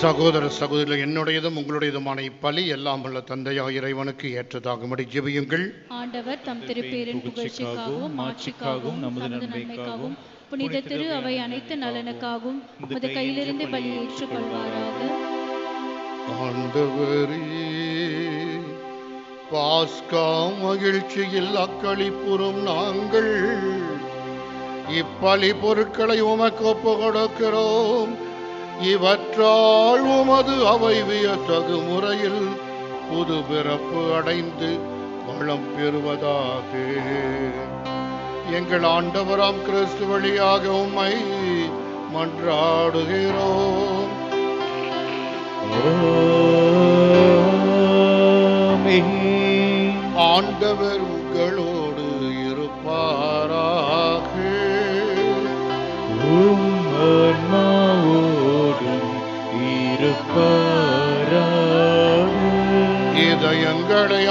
S2: சகோதர சகோதரிகள், என்னுடையதும் உங்களுடையதுமான இப்பலி எல்லாம் உள்ள தந்தையாக இறைவனுக்கு ஏற்றதாகும்படி ஜெபியுங்கள்.
S10: ஆண்டவர் தம் திருப்பேரின் புகழ்ச்சிக்காகவும் மாட்சிக்காகவும் நமது நன்மைக்காகவும் புனித திரு அவை அனைத்து நலனுக்காகவும் உமது கையிலிருந்து பலி ஏற்றுக்கொள்வாராக.
S2: ஆண்டவரே, பாஸ்கா மகிழ்ச்சியில் அக்களிப்புறும் நாங்கள் இப்பலி பொருட்களை உமக்கு ஒப்பு கொடுக்கிறோம். இவற்றால் உமது அவை வியத்தகு முறையில் புது பிறப்பு அடைந்து வளம் பெறுவதாக. எங்கள் ஆண்டவராம் கிறிஸ்து வழியாக உம்மை மன்றாடுகிறோம். ஆண்டவர் உங்களோடு இருப்பாராக.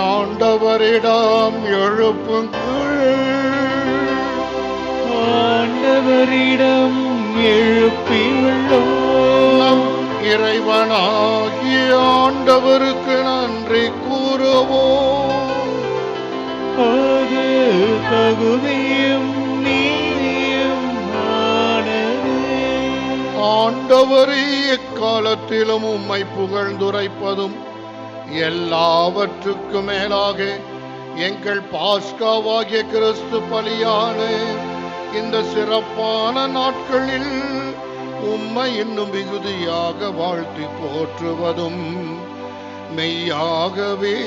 S2: ஆண்டவரிடம் எழுப்புங்கள்.
S3: ஆண்டவரிடம் எழுப்பியுள்ளோம்.
S2: இறைவனாகிய ஆண்டவருக்கு நன்றி கூறுவோம்.
S3: அது தகுதியும் நீதியும் ஆனது.
S2: ஆண்டவரே, எக்காலத்திலும் உம்மை புகழ்ந்துரைப்பதும் எல்லாவற்றுக்கும் மேலாக எங்கள் பாஸ்காவாகிய கிறிஸ்து பலியான இந்த சிறப்பான நாட்களில் உம்மை இன்னும் மிகுதியாக வாழ்த்தி போற்றுவதும் மெய்யாகவே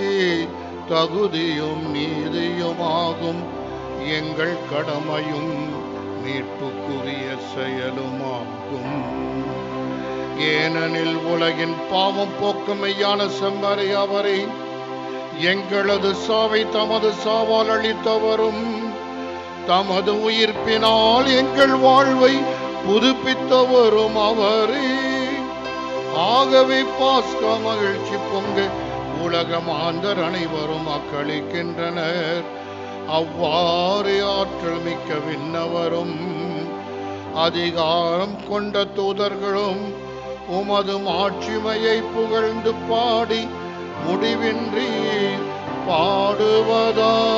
S2: தகுதியும் நீதியுமாகும் எங்கள் கடமையும் மீட்புக்குரிய செயலுமாகும். ஏனெனில் உலகின் பாவம் போக்கும் மெய்யான செம்மறை அவரை எங்களது சாவை தமது சாவால் அளித்தவரும் தமது உயிர்ப்பினால் எங்கள் வாழ்வை புதுப்பித்தவரும் அவரே. ஆகவே பாஸ்கா மகிழ்ச்சி பொங்க உலக மாந்தர் அனைவரும் அக்களிக்கின்றனர். அவ்வாறு ஆற்றல் மிக்க விண்ணவரும் அதிகாரம் கொண்ட தூதர்களும் உமது மாட்சிமையை புகழ்ந்து பாடி முடிவின்றி பாடுவதாவது.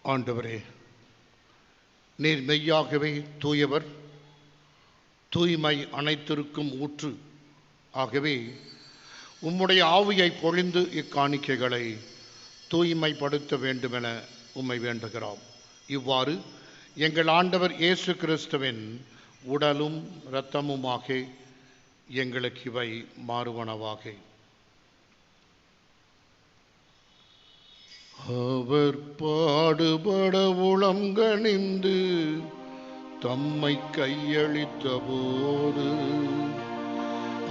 S2: ஆண்டவரே, நீர் மெய்யாகவே தூயவர், தூய்மை அனைத்திற்கும் ஊற்று. ஆகவே உம்முடைய ஆவியை பொழிந்து இக்காணிக்கைகளை தூய்மைப்படுத்த வேண்டுமென உம்மை வேண்டுகிறோம். இவ்வாறு எங்கள் ஆண்டவர் இயேசு கிறிஸ்துவின் உடலும் இரத்தமுமாக எங்களுக்கு இவை மாறுவனவாக. அவர் பாடுபட உளம் கனிந்து தம்மை கையளித்த போது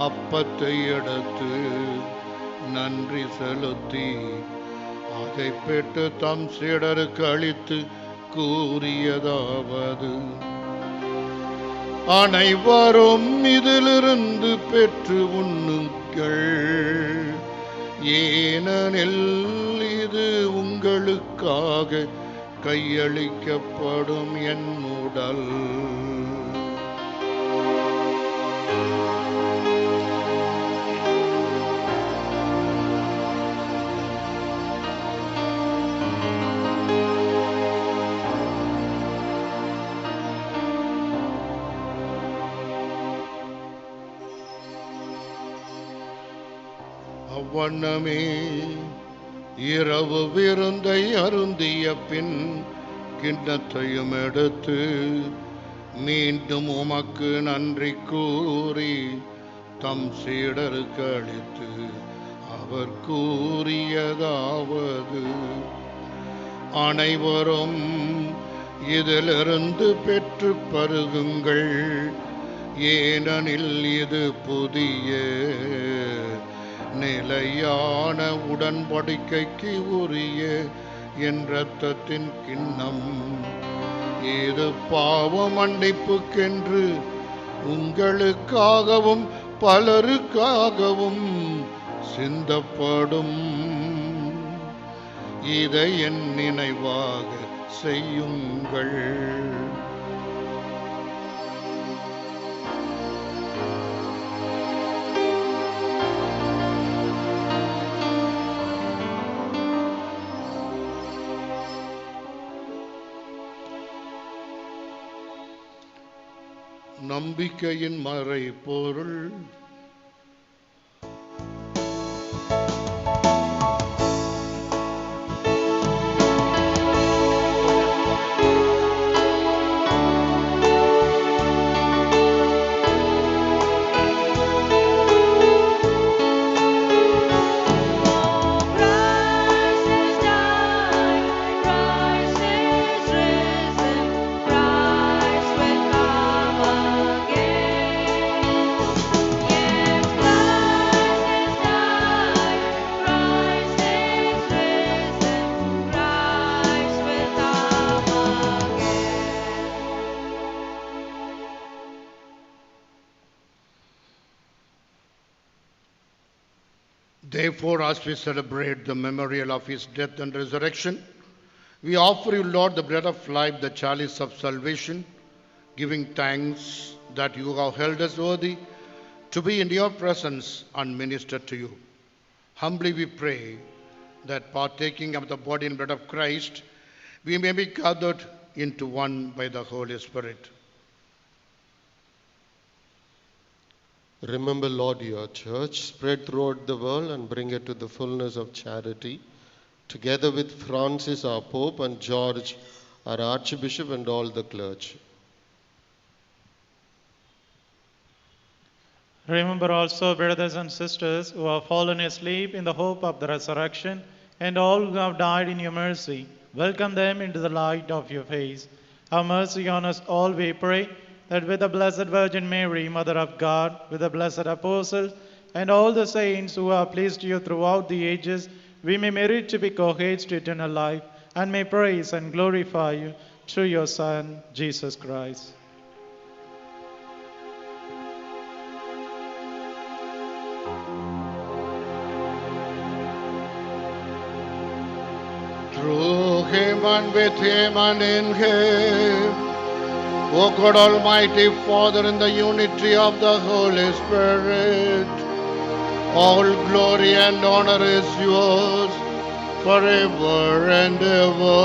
S2: அப்பத்தை எடுத்து நன்றி செலுத்தி அதை பெற்று தம் சீடருக்கு அளித்து கூறியதாவது: அனைவரும் இதிலிருந்து பெற்று உண்ணுங்கள், ஏனெனில் இது உங்களுக்காக கையளிக்கப்படும் என் உடல். அவ்வண்ணமே இரவு விருந்தை அருந்திய பின் கிண்ணத்தையும் எடுத்து மீண்டும் உமக்கு நன்றி கூறி தம் சீடருக்கு அளித்து அவர் கூறியதாவது: அனைவரும் இதிலிருந்து பெற்று பருகுங்கள், ஏனெனில் இது புதிய நிலையான உடன்படிக்கைக்கு உரிய என் இரத்தத்தின் கிண்ணம். இது பாவ மன்னிப்புக்கென்று உங்களுக்காகவும் பலருக்காகவும் சிந்தப்படும். இதை என் நினைவாக செய்யுங்கள். நம்பிக்கையின் மறைபொருள். Therefore, as we celebrate the memorial of his death and resurrection, we offer you, Lord, the bread of life, the chalice of salvation, giving thanks that you have held us worthy to be in your presence and minister to you. Humbly we pray that partaking of the body and blood of Christ, we may be gathered into one by the Holy Spirit.
S11: Remember, Lord, your church spread throughout the world and bring it to the fullness of charity, together with Francis, our Pope, and George, our Archbishop, and all the clergy.
S4: Remember also brothers and sisters who have fallen asleep in the hope of the resurrection, and all who have died in your mercy. Welcome them into the light of your face. Have mercy on us all, we pray, that with the Blessed Virgin Mary, Mother of God, with the blessed apostles, and all the saints who have pleased you throughout the ages, we may merit to be co-heirs to eternal life, and may praise and glorify you through your Son, Jesus Christ.
S2: Through him and with him and in him, O God Almighty Father, in the unity of the Holy Spirit, all glory and honor is yours forever and ever.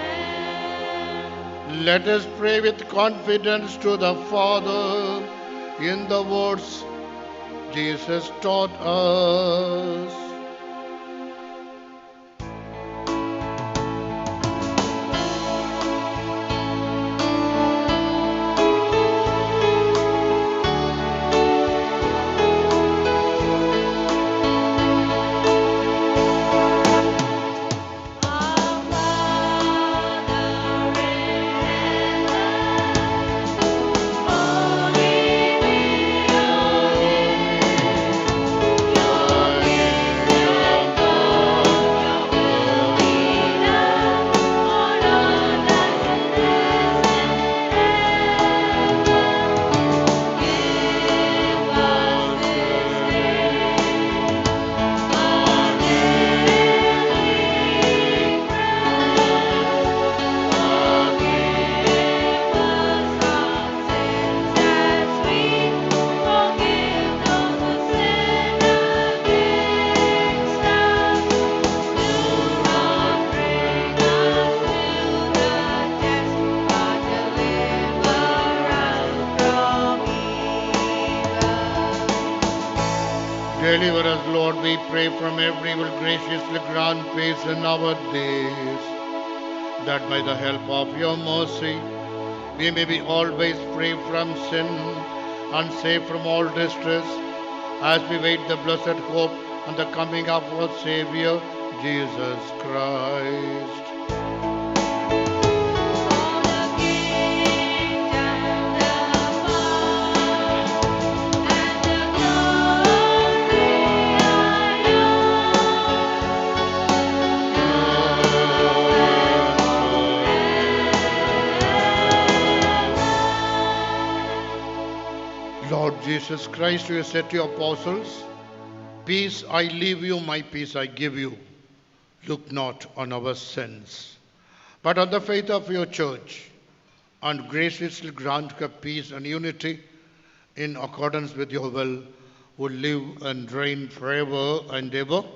S2: Amen. Let us pray with confidence to the Father in the words Jesus taught us. Deliver us, Lord, we pray, from every evil. Graciously grant peace in our days, that by the help of your mercy we may be always free from sin and safe from all distress, as we wait the blessed hope and the coming of our Savior, Jesus Christ. Lord Jesus Christ, you said to your apostles, "Peace I leave you, my peace I give you. Look not on our sins, but on the faith of your church, and graciously grant her peace and unity in accordance with your will, who live and reign forever and ever." Amen.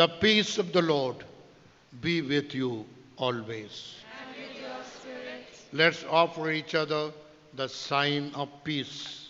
S2: The peace of the Lord be with you always. Let's offer each other the sign of peace.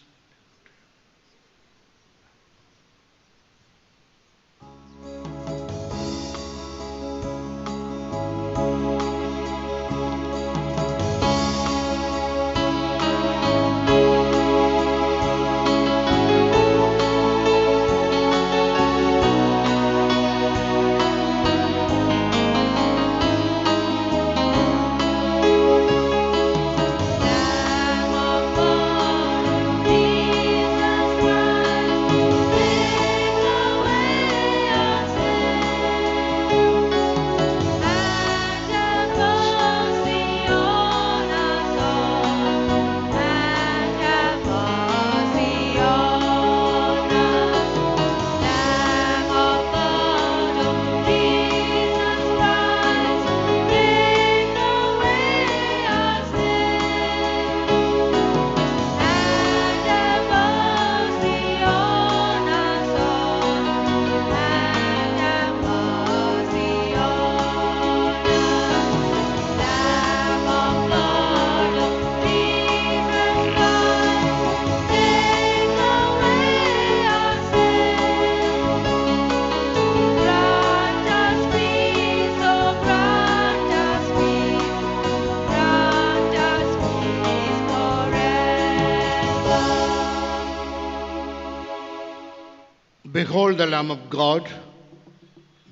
S2: Behold the Lamb of God.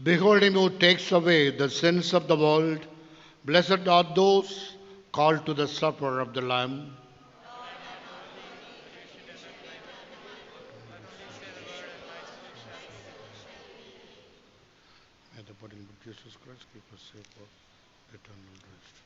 S2: Behold him who takes away the sins of the world. Blessed are those called to the supper of the Lamb. May the body of Jesus Christ keep us safe for eternal rest.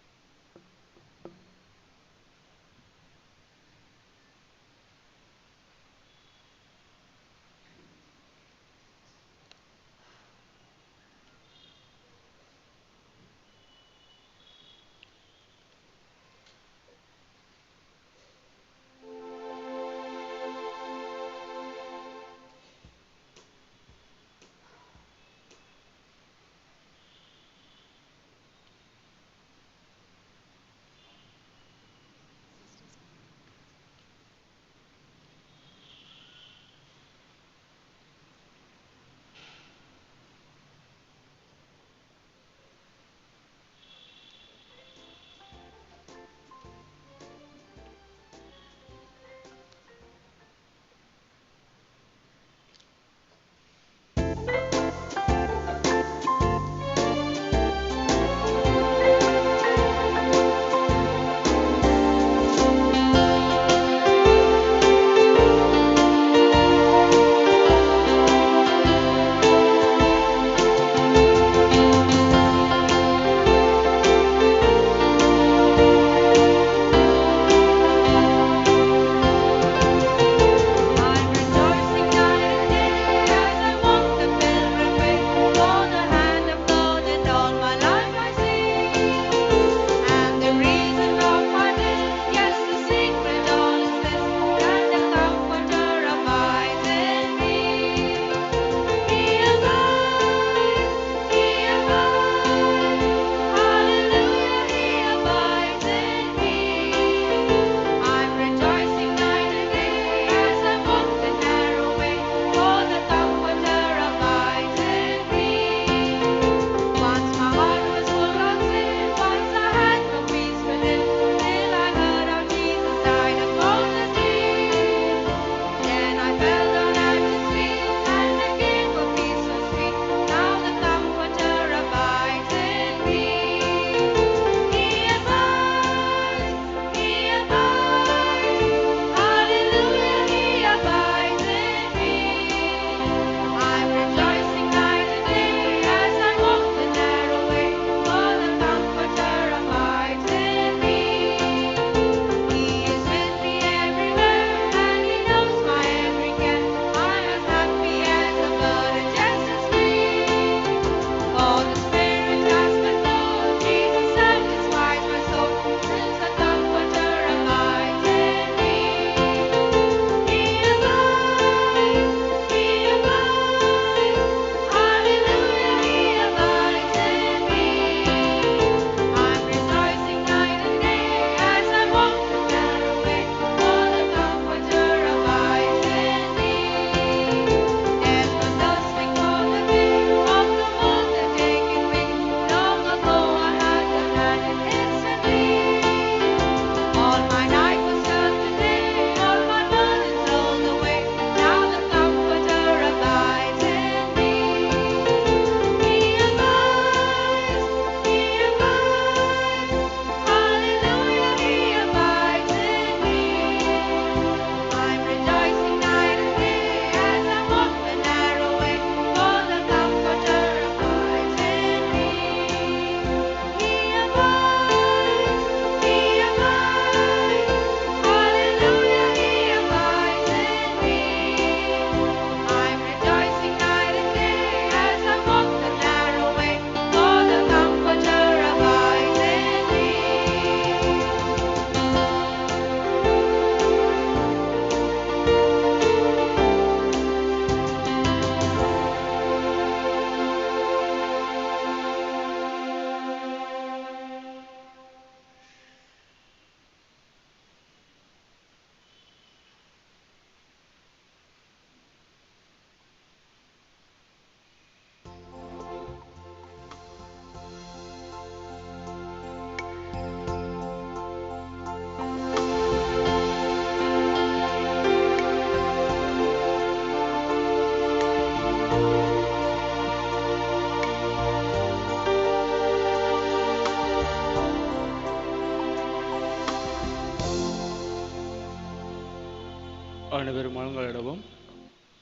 S12: அனைவரும் மனங்களிடவும்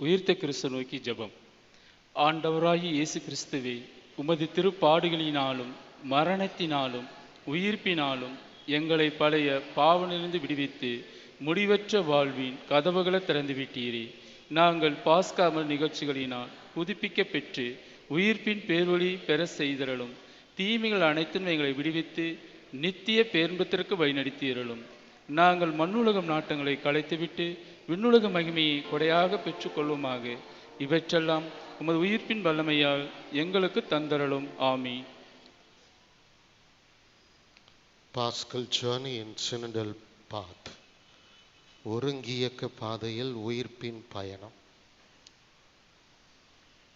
S12: உயிர்த்த கிறிஸ்து நோக்கி ஜெபம். ஆண்டவராகிய இயேசு கிறிஸ்துவே, உமது திருப்பாடுகளினாலும் மரணத்தினாலும் உயிர்ப்பினாலும் எங்களை பழைய பாவனிலிருந்து விடுவித்து முடிவற்ற வாழ்வின் கதவுகளை திறந்து விட்டீரே. நாங்கள் பாஸ்கா நிகழ்ச்சிகளினால் புதுப்பிக்க பெற்று உயிர்ப்பின் பேரொளி பெற செய்தரலும். தீமைகள் அனைத்தும் எங்களை விடுவித்து நித்திய பேர்பத்திற்கு வழிநடத்தியறலும். நாங்கள் மண்ணுலகம் நாட்டங்களை கலைத்துவிட்டு விண்ணுலக மகிமையை கொடையாக பெற்றுக்கொள்வோமாக. இவற்றெல்லாம் உமது உயிர்ப்பின் வல்லமையால் எங்களுக்கு தந்தரலும். ஆமீன்.
S11: Paschal journey in synodal path. ஒருங்கியக்க பாதையில் உயிர்ப்பின் பயணம்.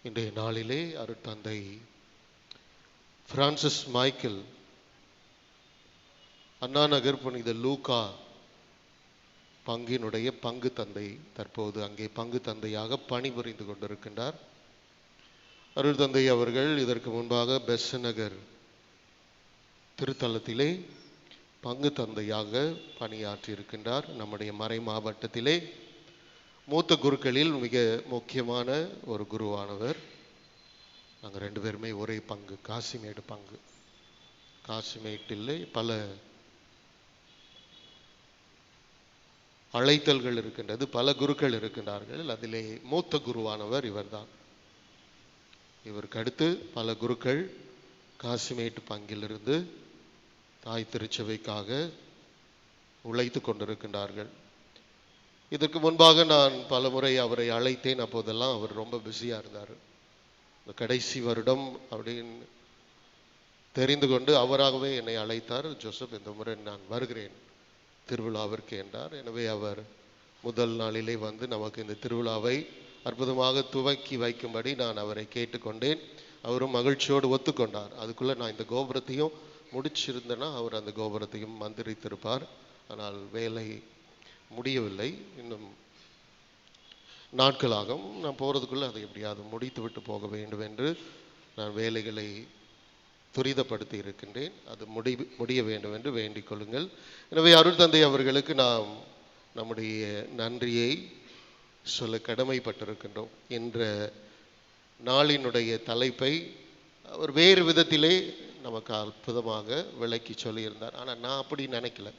S11: இன்றைய நாளிலே அருட்தந்தை பிரான்சிஸ் மைக்கேல் அண்ணா நகர் புனித லூக்கா பங்கினுடைய பங்கு தந்தை தற்போது அங்கே பங்கு தந்தையாக பணிபுரிந்து கொண்டிருக்கின்றார். அருட்தந்தை அவர்கள் இதற்கு முன்பாக பெசநகர் திருத்தலத்திலே பங்கு தந்தையாக பணியாற்றி இருக்கின்றார். நம்முடைய மறை மாவட்டத்திலே மூத்த குருக்களில் மிக முக்கியமான ஒரு குருவானவர். நாங்கள் 2 பேருமே ஒரே பங்கு, காசிமேடு பங்கு. காசிமேட்டிலே பல அழைத்தல்கள் இருக்கின்றது, பல குருக்கள் இருக்கின்றார்கள். அதிலே மூத்த குருவானவர் இவர்தான். இவருக்கு அடுத்து பல குருக்கள் காசிமேட்டு பங்கிலிருந்து தாய் திருச்சபைக்காக உழைத்து கொண்டிருக்கின்றார்கள். இதற்கு முன்பாக நான் பல முறை அவரை அழைத்தேன். அப்போதெல்லாம் அவர் ரொம்ப பிஸியாக இருந்தார். இந்த கடைசி வருடம் அப்படின்னு தெரிந்து கொண்டு அவராகவே என்னை அழைத்தார். ஜோசப், இந்த முறை நான் வருகிறேன் திருவிழாவிற்கு என்றார். எனவே அவர் முதல் நாளிலே வந்து நமக்கு இந்த திருவிழாவை அற்புதமாக துவக்கி வைக்கும்படி நான் அவரை கேட்டுக்கொண்டேன். அவரும் மகிழ்ச்சியோடு ஒத்துக்கொண்டார். அதுக்குள்ளே நான் இந்த கோபுரத்தையும் முடிச்சிருந்தேன்னா அவர் அந்த கோபுரத்தையும் மந்திரித்திருப்பார். ஆனால் வேலை முடியவில்லை. இன்னும் நாட்களாகும். நான் போகிறதுக்குள்ளே அதை எப்படியாவது முடித்து விட்டு போக வேண்டும் என்று நான் வேலைகளை துரிதப்படுத்தி இருக்கின்றேன். அது முடிய வேண்டும் என்று வேண்டிக் கொள்ளுங்கள். எனவே அருட்தந்தை அவர்களுக்கு நாம் நம்முடைய நன்றியை சொல்ல கடமைப்பட்டிருக்கின்றோம். என்ற நாளினுடைய தலைப்பை அவர் வேறு விதத்திலே நமக்கு அற்புதமாக விளக்கி சொல்லியிருந்தார். ஆனால் நான் அப்படி நினைக்கல.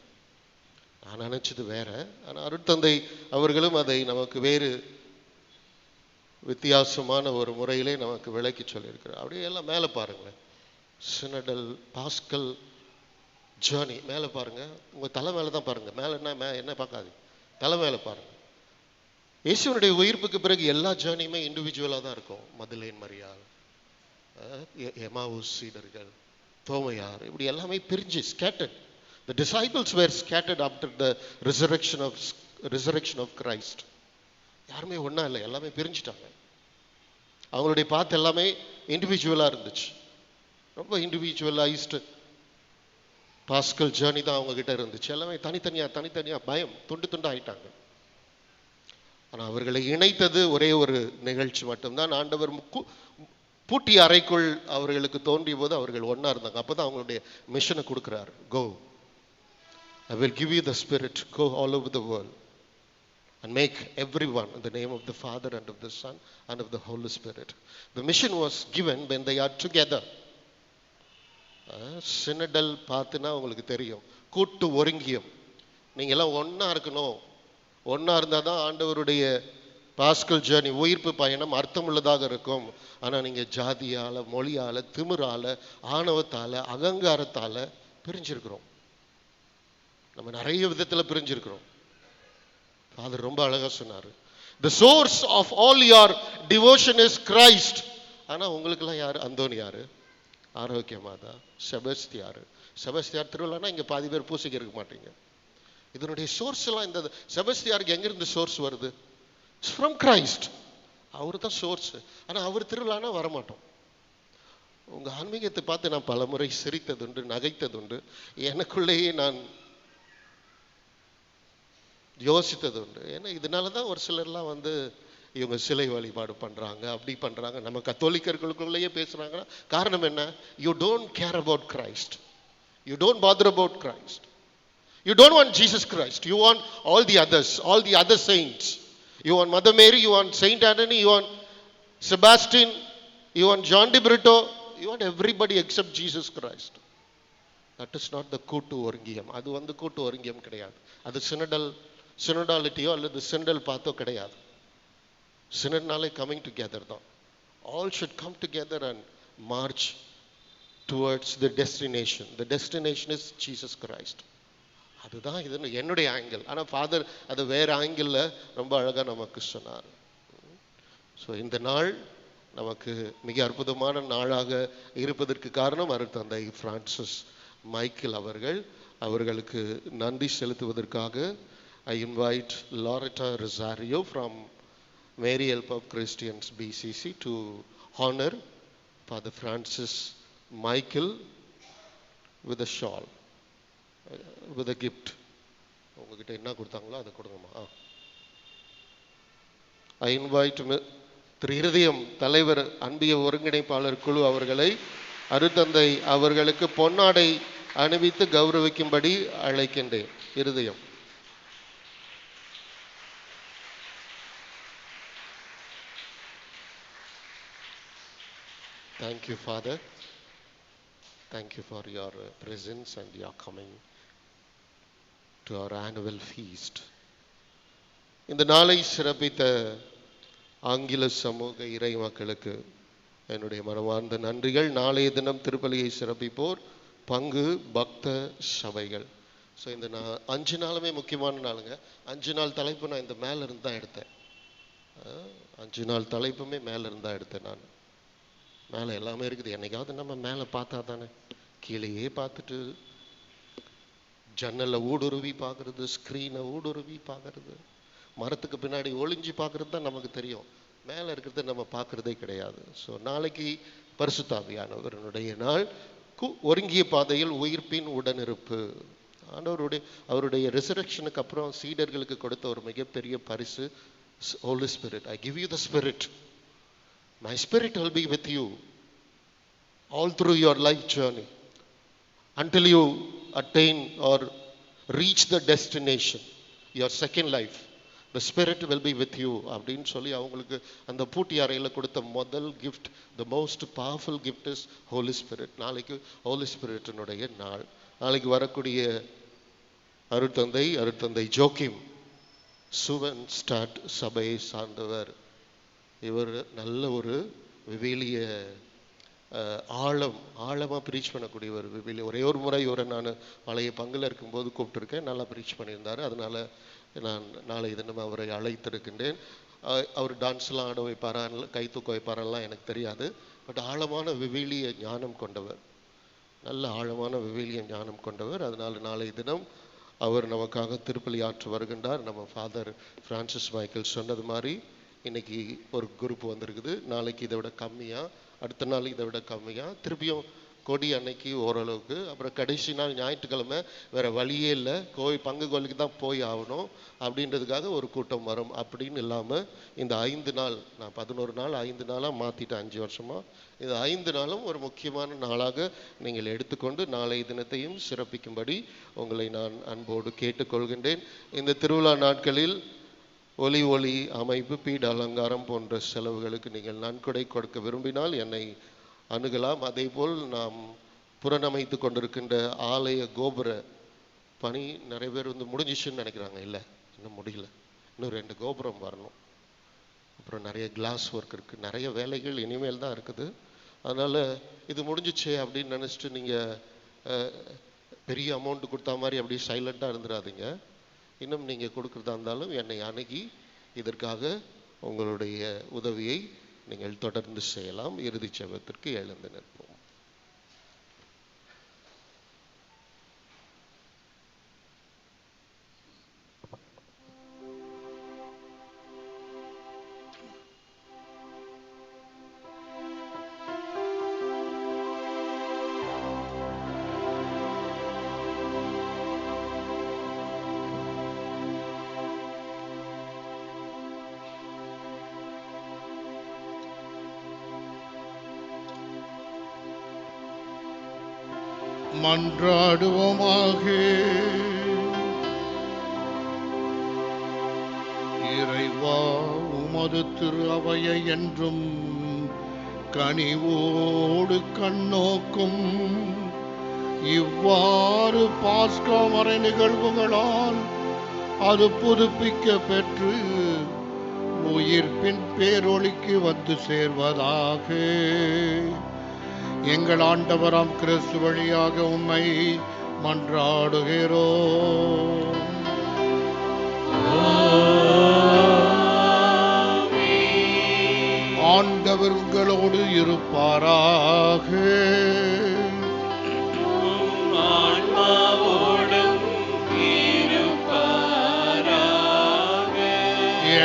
S11: நான் நினைச்சது வேற. ஆனால் அருட்தந்தை அவர்களும் அதை நமக்கு வேறு வித்தியாசமான ஒரு முறையிலே நமக்கு விளக்கி சொல்லியிருக்கிறார். அப்படியே எல்லாம் மேலே பாருங்களேன். சினடல் பாஸ்கல் ஜேர்னி மேலே பாருங்க. உங்கள் தலை மேலே தான் பாருங்க. மேலே என்ன பார்க்காது, தலை மேலே பாருங்க. இயேசுவனுடைய உயிர்ப்புக்கு பிறகு எல்லா ஜேர்னியுமே இண்டிவிஜுவலாக தான் இருக்கும். மதுலேன் மரியாள், எமாவுஸ் சீடர்கள், தோமையார், இப்படி எல்லாமே பிரிஞ்சு scattered. The disciples were scattered after the resurrection of Christ. யாருமே ஒன்றா இல்லை, எல்லாமே பிரிஞ்சுட்டாங்க. அவங்களுடைய பாத் எல்லாமே இண்டிவிஜுவலாக இருந்துச்சு. ரொம்ப இண்டிவிஜுவலைஸ்டு பாஸ்கல் ஜேர்னி தான் அவங்க கிட்ட இருந்துச்சு. எல்லாமே தனித்தனியாக பயம் துண்டு துண்டு ஆயிட்டாங்க. ஆனால் அவர்களை இணைத்தது ஒரே ஒரு நிகழ்ச்சி மட்டும்தான். ஆண்டவர் பூட்டிய அறைக்குள் அவர்களுக்கு தோன்றிய போது அவர்கள் ஒன்றா இருந்தாங்க. அப்போ தான் அவங்களுடைய மிஷனை கொடுக்குறாரு. Go, I will give you the Spirit. Go all over the world and make everyone in the name of the Father and of the Son and of the Holy Spirit. The mission was given when they are together. சினடல் பார்த்துனா உங்களுக்கு தெரியும், கூட்டு ஒருங்கியம். நீங்கள் எல்லாம் ஒன்றா இருக்கணும். ஒன்றா இருந்தால் தான் ஆண்டவருடைய பாஸ்கல் ஜேர்னி உயிர்ப்பு பயணம் அர்த்தமுள்ளதாக இருக்கும். ஆனால் நீங்கள் ஜாதியால், மொழியால், திமிரால், ஆணவத்தால், அகங்காரத்தால் பிரிஞ்சிருக்கிறோம். நம்ம நிறைய விதத்தில் பிரிஞ்சிருக்கிறோம். ஃபாதர் ரொம்ப அழகாக சொன்னார், the source of all your devotion is Christ. ஆனால் உங்களுக்கெல்லாம் யார்? அந்தோனி யார்? ஆரோக்கியமாதா, செபஸ்தியார் திருவிழானா இங்கே பாதி பேர் பூசிக்க இருக்க மாட்டீங்க. இதனுடைய சோர்ஸ் எல்லாம் இந்த செபஸ்தியாருக்கு எங்கிருந்து சோர்ஸ் வருது? It's from Christ. அவர் தான் சோர்ஸ். ஆனால் அவர் திருவிழானா வரமாட்டோம். உங்கள் ஆன்மீகத்தை பார்த்து நான் பல முறை சிரித்ததுண்டு, நகைத்ததுண்டு, எனக்குள்ளேயே நான் யோசித்தது உண்டு. ஏன்னா இதனால தான் ஒரு சிலர்லாம் வந்து இவங்க சிலை வழிபாடு பண்ணுறாங்க, அப்படி பண்ணுறாங்க, நம்ம கத்தோலிக்கர்களுக்குள்ளேயே பேசுகிறாங்கன்னா காரணம் என்ன? You don't care about Christ, you don't bother about Christ, you don't want Jesus Christ, you want all the others, all the அதர் செயின்ட்ஸ். You want Mother Mary, you want Saint Anthony, you want Sebastian, you want John de Brito, you want everybody except Jesus Christ. That is not the கூட்டு ஒருங்கியம். அது வந்து கூட்டு ஒருங்கியம் கிடையாது. அது சினடாலிட்டியோ அல்லது சினடல் பாத்தோ கிடையாது. சினட்னாலே coming together தான். All should come together and march towards the destination. The destination is Jesus Christ. அதுதான் இது என்னுடைய ஆங்கிள். ஆனால் ஃபாதர் அது வேற ஆங்கிளில் ரொம்ப அழகாக நமக்கு சொன்னார். ஸோ இந்த நாள் நமக்கு மிக அற்புதமான நாளாக இருப்பதற்கு காரணம் அருட்தந்தை பிரான்சிஸ் மைக்கேல் அவர்களுக்கு நன்றி செலுத்துவதற்காக I invite Loretta Rosario from Mary Help of Christians BCC to honor Father Francis Michael with a shawl, with a gift. உங்ககிட்ட என்ன கொடுத்தாங்களோ அதை கொடுங்கம்மா. I invite திரு இருதயம் தலைவர் அன்பிய ஒருங்கிணைப்பாளர் குழு அவர்களை அருட்தந்தை அவர்களுக்கு பொன்னாடை அணிவித்து கௌரவிக்கும்படி அழைக்கின்றேன். இருதயம். Thank you, Father. Thank you for your presence and your coming to our annual feast. இந்த நாளை சிறப்பித்த ஆங்கில சமூக இறை மக்களுக்கு என்னுடைய மனமார்ந்த நன்றிகள். நாளைய தினம் திருப்பலியை சிறப்பிப்போர் பங்கு பக்த சபைகள். ஸோ இந்த 5 நாளுமே முக்கியமான நாளுங்க. 5 நாள் தலைப்பு நான் இந்த மேலே இருந்து தான் எடுத்தேன். 5 நாள் தலைப்புமே மேலே இருந்து தான் எடுத்தேன். நான் மேலே எல்லாமே இருக்குது. என்னைக்காவது நம்ம மேலே பார்த்தா தானே, கீழேயே பார்த்துட்டு ஜன்னலை ஊடுருவி பார்க்கறது, ஸ்க்ரீனை ஊடுருவி பார்க்கறது, மரத்துக்கு பின்னாடி ஒளிஞ்சு பார்க்கறது தான் நமக்கு தெரியும். மேலே இருக்கிறத நம்ம பார்க்கறதே கிடையாது. ஸோ நாளைக்கு பரிசுத்த ஆவியானவருடைய நாள். ஒருங்கிய பாதையில் உயிர்ப்பின் உடனிருப்பு. அவருடைய ரெசரக்ஷனுக்கு அப்புறம் சீடர்களுக்கு கொடுத்த ஒரு மிகப்பெரிய பரிசு Holy Spirit. I give you the Spirit. My Spirit will be with you all through your life journey until you attain or reach the destination, your second life. The Spirit will be with you அப்படின்னு சொல்லி அவங்களுக்கு அந்த பூட்டி அறையில் கொடுத்த முதல் gift, the most powerful gift is Holy Spirit. நாளைக்கு Holy Spiritனுடைய நாள். நாளைக்கு வரக்கூடிய அருட்தந்தை ஜோக்கிம் சுவன் ஸ்டாட் சபையை சார்ந்தவர். இவர் நல்ல ஒரு விவிலிய ஆழமாக ப்ரீச் பண்ணக்கூடியவர். விவிலிய ஒரே ஒரு முறை இவரை நான் பழைய பங்கில் இருக்கும்போது கூப்பிட்டுருக்கேன். நல்லா ப்ரீச் பண்ணியிருந்தார். அதனால் நான் நாளை தினம் அவரை அழைத்திருக்கின்றேன். அவர் டான்ஸ்லாம் ஆட வைப்பாரா, கை தூக்க வைப்பாரெல்லாம் எனக்கு தெரியாது. பட் ஆழமான விவிலிய ஞானம் கொண்டவர், நல்ல ஆழமான விவிலிய ஞானம் கொண்டவர். அதனால் நாளை தினம் அவர் நமக்காக திருப்பலி ஆற்ற வருகின்றார். நம்ம ஃபாதர் பிரான்சிஸ் மைக்கேல் சொன்னது மாதிரி இன்னைக்கு ஒரு குரூப் வந்திருக்குது. நாளைக்கு இதை விட கம்மியாக, அடுத்த நாள் இதை விட கம்மியாக, திருப்பியும் கொடி அன்னைக்கு ஓரளவுக்கு, அப்புறம் கடைசி நாள் ஞாயிற்றுக்கிழமை வேறு வழியே இல்லை, பங்கு கோயிலுக்கு தான் போய் ஆகணும் அப்படின்றதுக்காக ஒரு கூட்டம் வரும். அப்படின்னு இல்லாமல் இந்த 5 நாள், நான் 11 நாள் 5 நாளாக மாற்றிட்டேன் 5 வருஷமாக. இந்த 5 நாளும் ஒரு முக்கியமான நாளாக நீங்கள் எடுத்துக்கொண்டு நாளை தினத்தையும் சிறப்பிக்கும்படி உங்களை நான் அன்போடு கேட்டுக்கொள்கின்றேன். இந்த திருவிழா நாட்களில் ஒலி அமைப்பு, பீட அலங்காரம் போன்ற செலவுகளுக்கு நீங்கள் நன்கொடை கொடுக்க விரும்பினால் என்னை அணுகலாம். அதே போல் நாம் புறநமைத்து கொண்டிருக்கின்ற ஆலய கோபுர பணி நிறைய பேர் முடிஞ்சிச்சுன்னு நினைக்கிறாங்க. இல்லை, இன்னும் முடியல. இன்னும் 2 கோபுரம் வரணும். அப்புறம் நிறைய கிளாஸ் ஒர்க் இருக்குது, நிறைய வேலைகள் இனிமேல் தான் இருக்குது. அதனால் இது முடிஞ்சிச்சு அப்படின்னு நினச்சிட்டு நீங்கள் பெரிய அமௌண்ட்டு கொடுத்தா மாதிரி அப்படி சைலண்ட்டாக இருந்துடாதீங்க. இன்னும் நீங்கள் கொடுக்குறதா இருந்தாலும் என்னை அணுகி இதற்காக உங்களுடைய உதவியை நீங்கள் தொடர்ந்து செய்யலாம். இறுதி ஜெபத்திற்கு எழுந்து நிற்போம். மன்றாடுவோமாக.
S2: இறைவா உமது திரு அவையை என்றும் கனிவோடு கண்ணோக்கும் இவ்வாறு பாஸ்கா மறை நிகழ்வுகளால் அது புதுப்பிக்க பெற்று உயிர்ப்பின் பேரொளிக்கு வந்து சேர்வதாக. எங்கள் ஆண்டவராம் கிறிஸ்து வழியாக உம்மை மன்றாடுகிறோம். ஆண்டவர் உங்களோடு இருப்பாராக.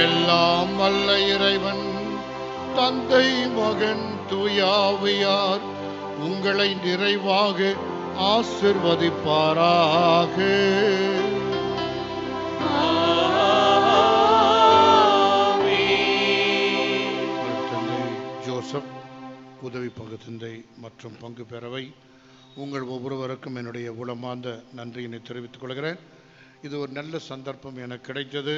S2: எல்லாம் வல்ல இறைவன் தந்தை மகன் தூயாவியார் உங்களை நிறைவாக ஆசிர்வதிப்பாராக. தந்தை ஜோசப், உதவி பங்கு தந்தை மற்றும் பங்கு பெறவை உங்கள் ஒவ்வொருவருக்கும் என்னுடைய உளமார்ந்த நன்றியினை தெரிவித்துக் கொள்கிறேன். இது ஒரு நல்ல சந்தர்ப்பம் எனக்கு கிடைத்தது.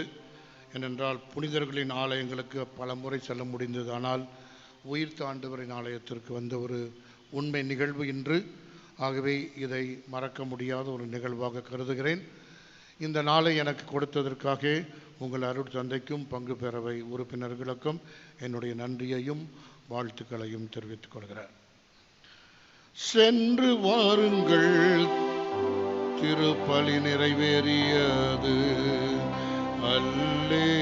S2: ஏனென்றால் புனிதர்களின் ஆலயங்களுக்கு பல முறை செல்ல முடிந்தது. ஆனால் உயிர்த்த ஆண்டவரின் ஆலயத்திற்கு வந்த ஒரு உண்மை நிகழ்வு இன்று. ஆகவே இதை மறக்க முடியாத ஒரு நிகழ்வாக கருதுகிறேன். இந்த நாளை எனக்கு கொடுத்ததற்காக உங்கள் அருள் தந்தைக்கும் பங்கு பெறவை உறுப்பினர்களுக்கும் என்னுடைய நன்றியையும் வாழ்த்துக்களையும் தெரிவித்துக் கொள்கிறேன். சென்று வாருங்கள், திருப்பலி நிறைவேறியது.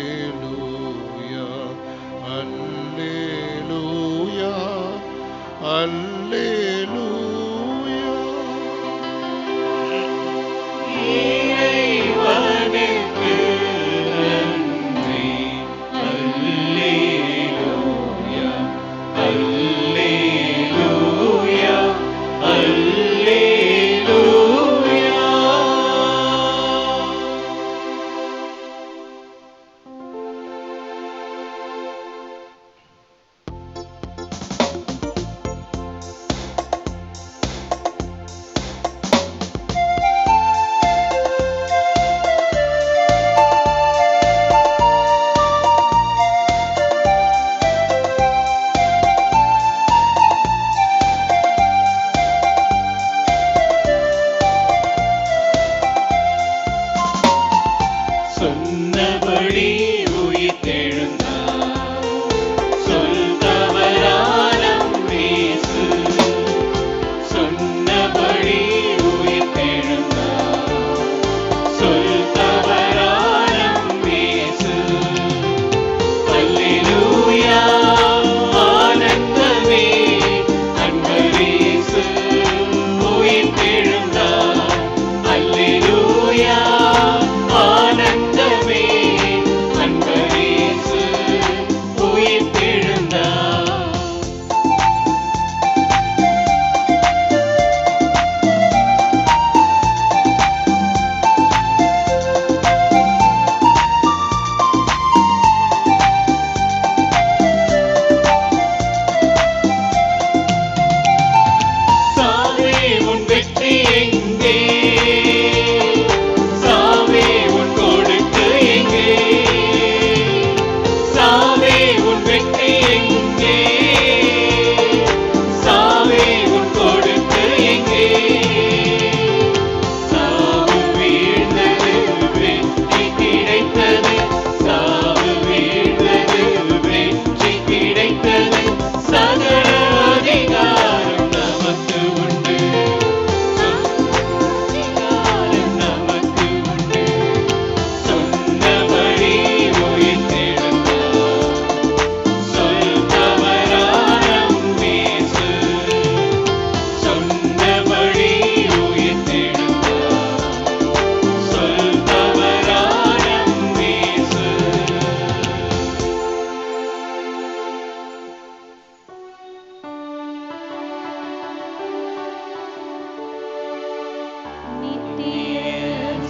S2: அல்லேலூயா அல்லேலூயா அல்லேலூயா.
S3: இறைவனுக்கு நன்றி. அல்லேலூயா அல்லேலூயா அல்லேலூயா. சொன்னபடி உயிர்த்தெழுந்தார், சொல்தவராலம் இயேசு. சொன்னபடி உயிர்த்தெழுந்தார், சொல்தவராலம் இயேசு. அல்லேலூயா ஆனந்தமே, அன்பர் இயேசு உயிர்த்தெழுந்தார். அல்லேலூயா ஆனந்தமே, அன்பர் இயேசு உயிர்த்தெழுந்தார். சாவே உன் வெற்றி எங்கே? சாவே உன் கொடுக்கு எங்கே? சாவே உன் வெற்றி எங்கே? சாவே உன் கொடுக்கு எங்கே? சாவு வீழ்ந்தது, வெற்றி கிடைத்தது. சாவு வீழ்ந்தது, வெற்றி கிடைத்தது. சகல அதிகாரம் நமக்கு உண்டு. அதிகாரம் நமக்கு உண்டு. சொன்னபடி உயிர்த்தெழுந்தார், சொல்தவராலம் இயேசு. சொன்னபடி உயிர்த்தெழுந்தார், சொல்தவராலம் இயேசு.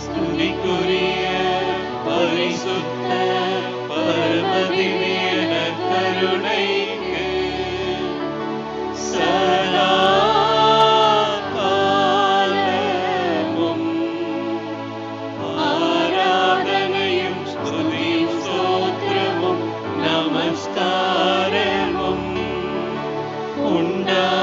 S3: ஸ்துதிக்குரிய பரிசுத்த பரமதிவியன கருணைக்கு சதா காலமும் ஆராதனையும் ஸ்துதியும் உண்டாகும்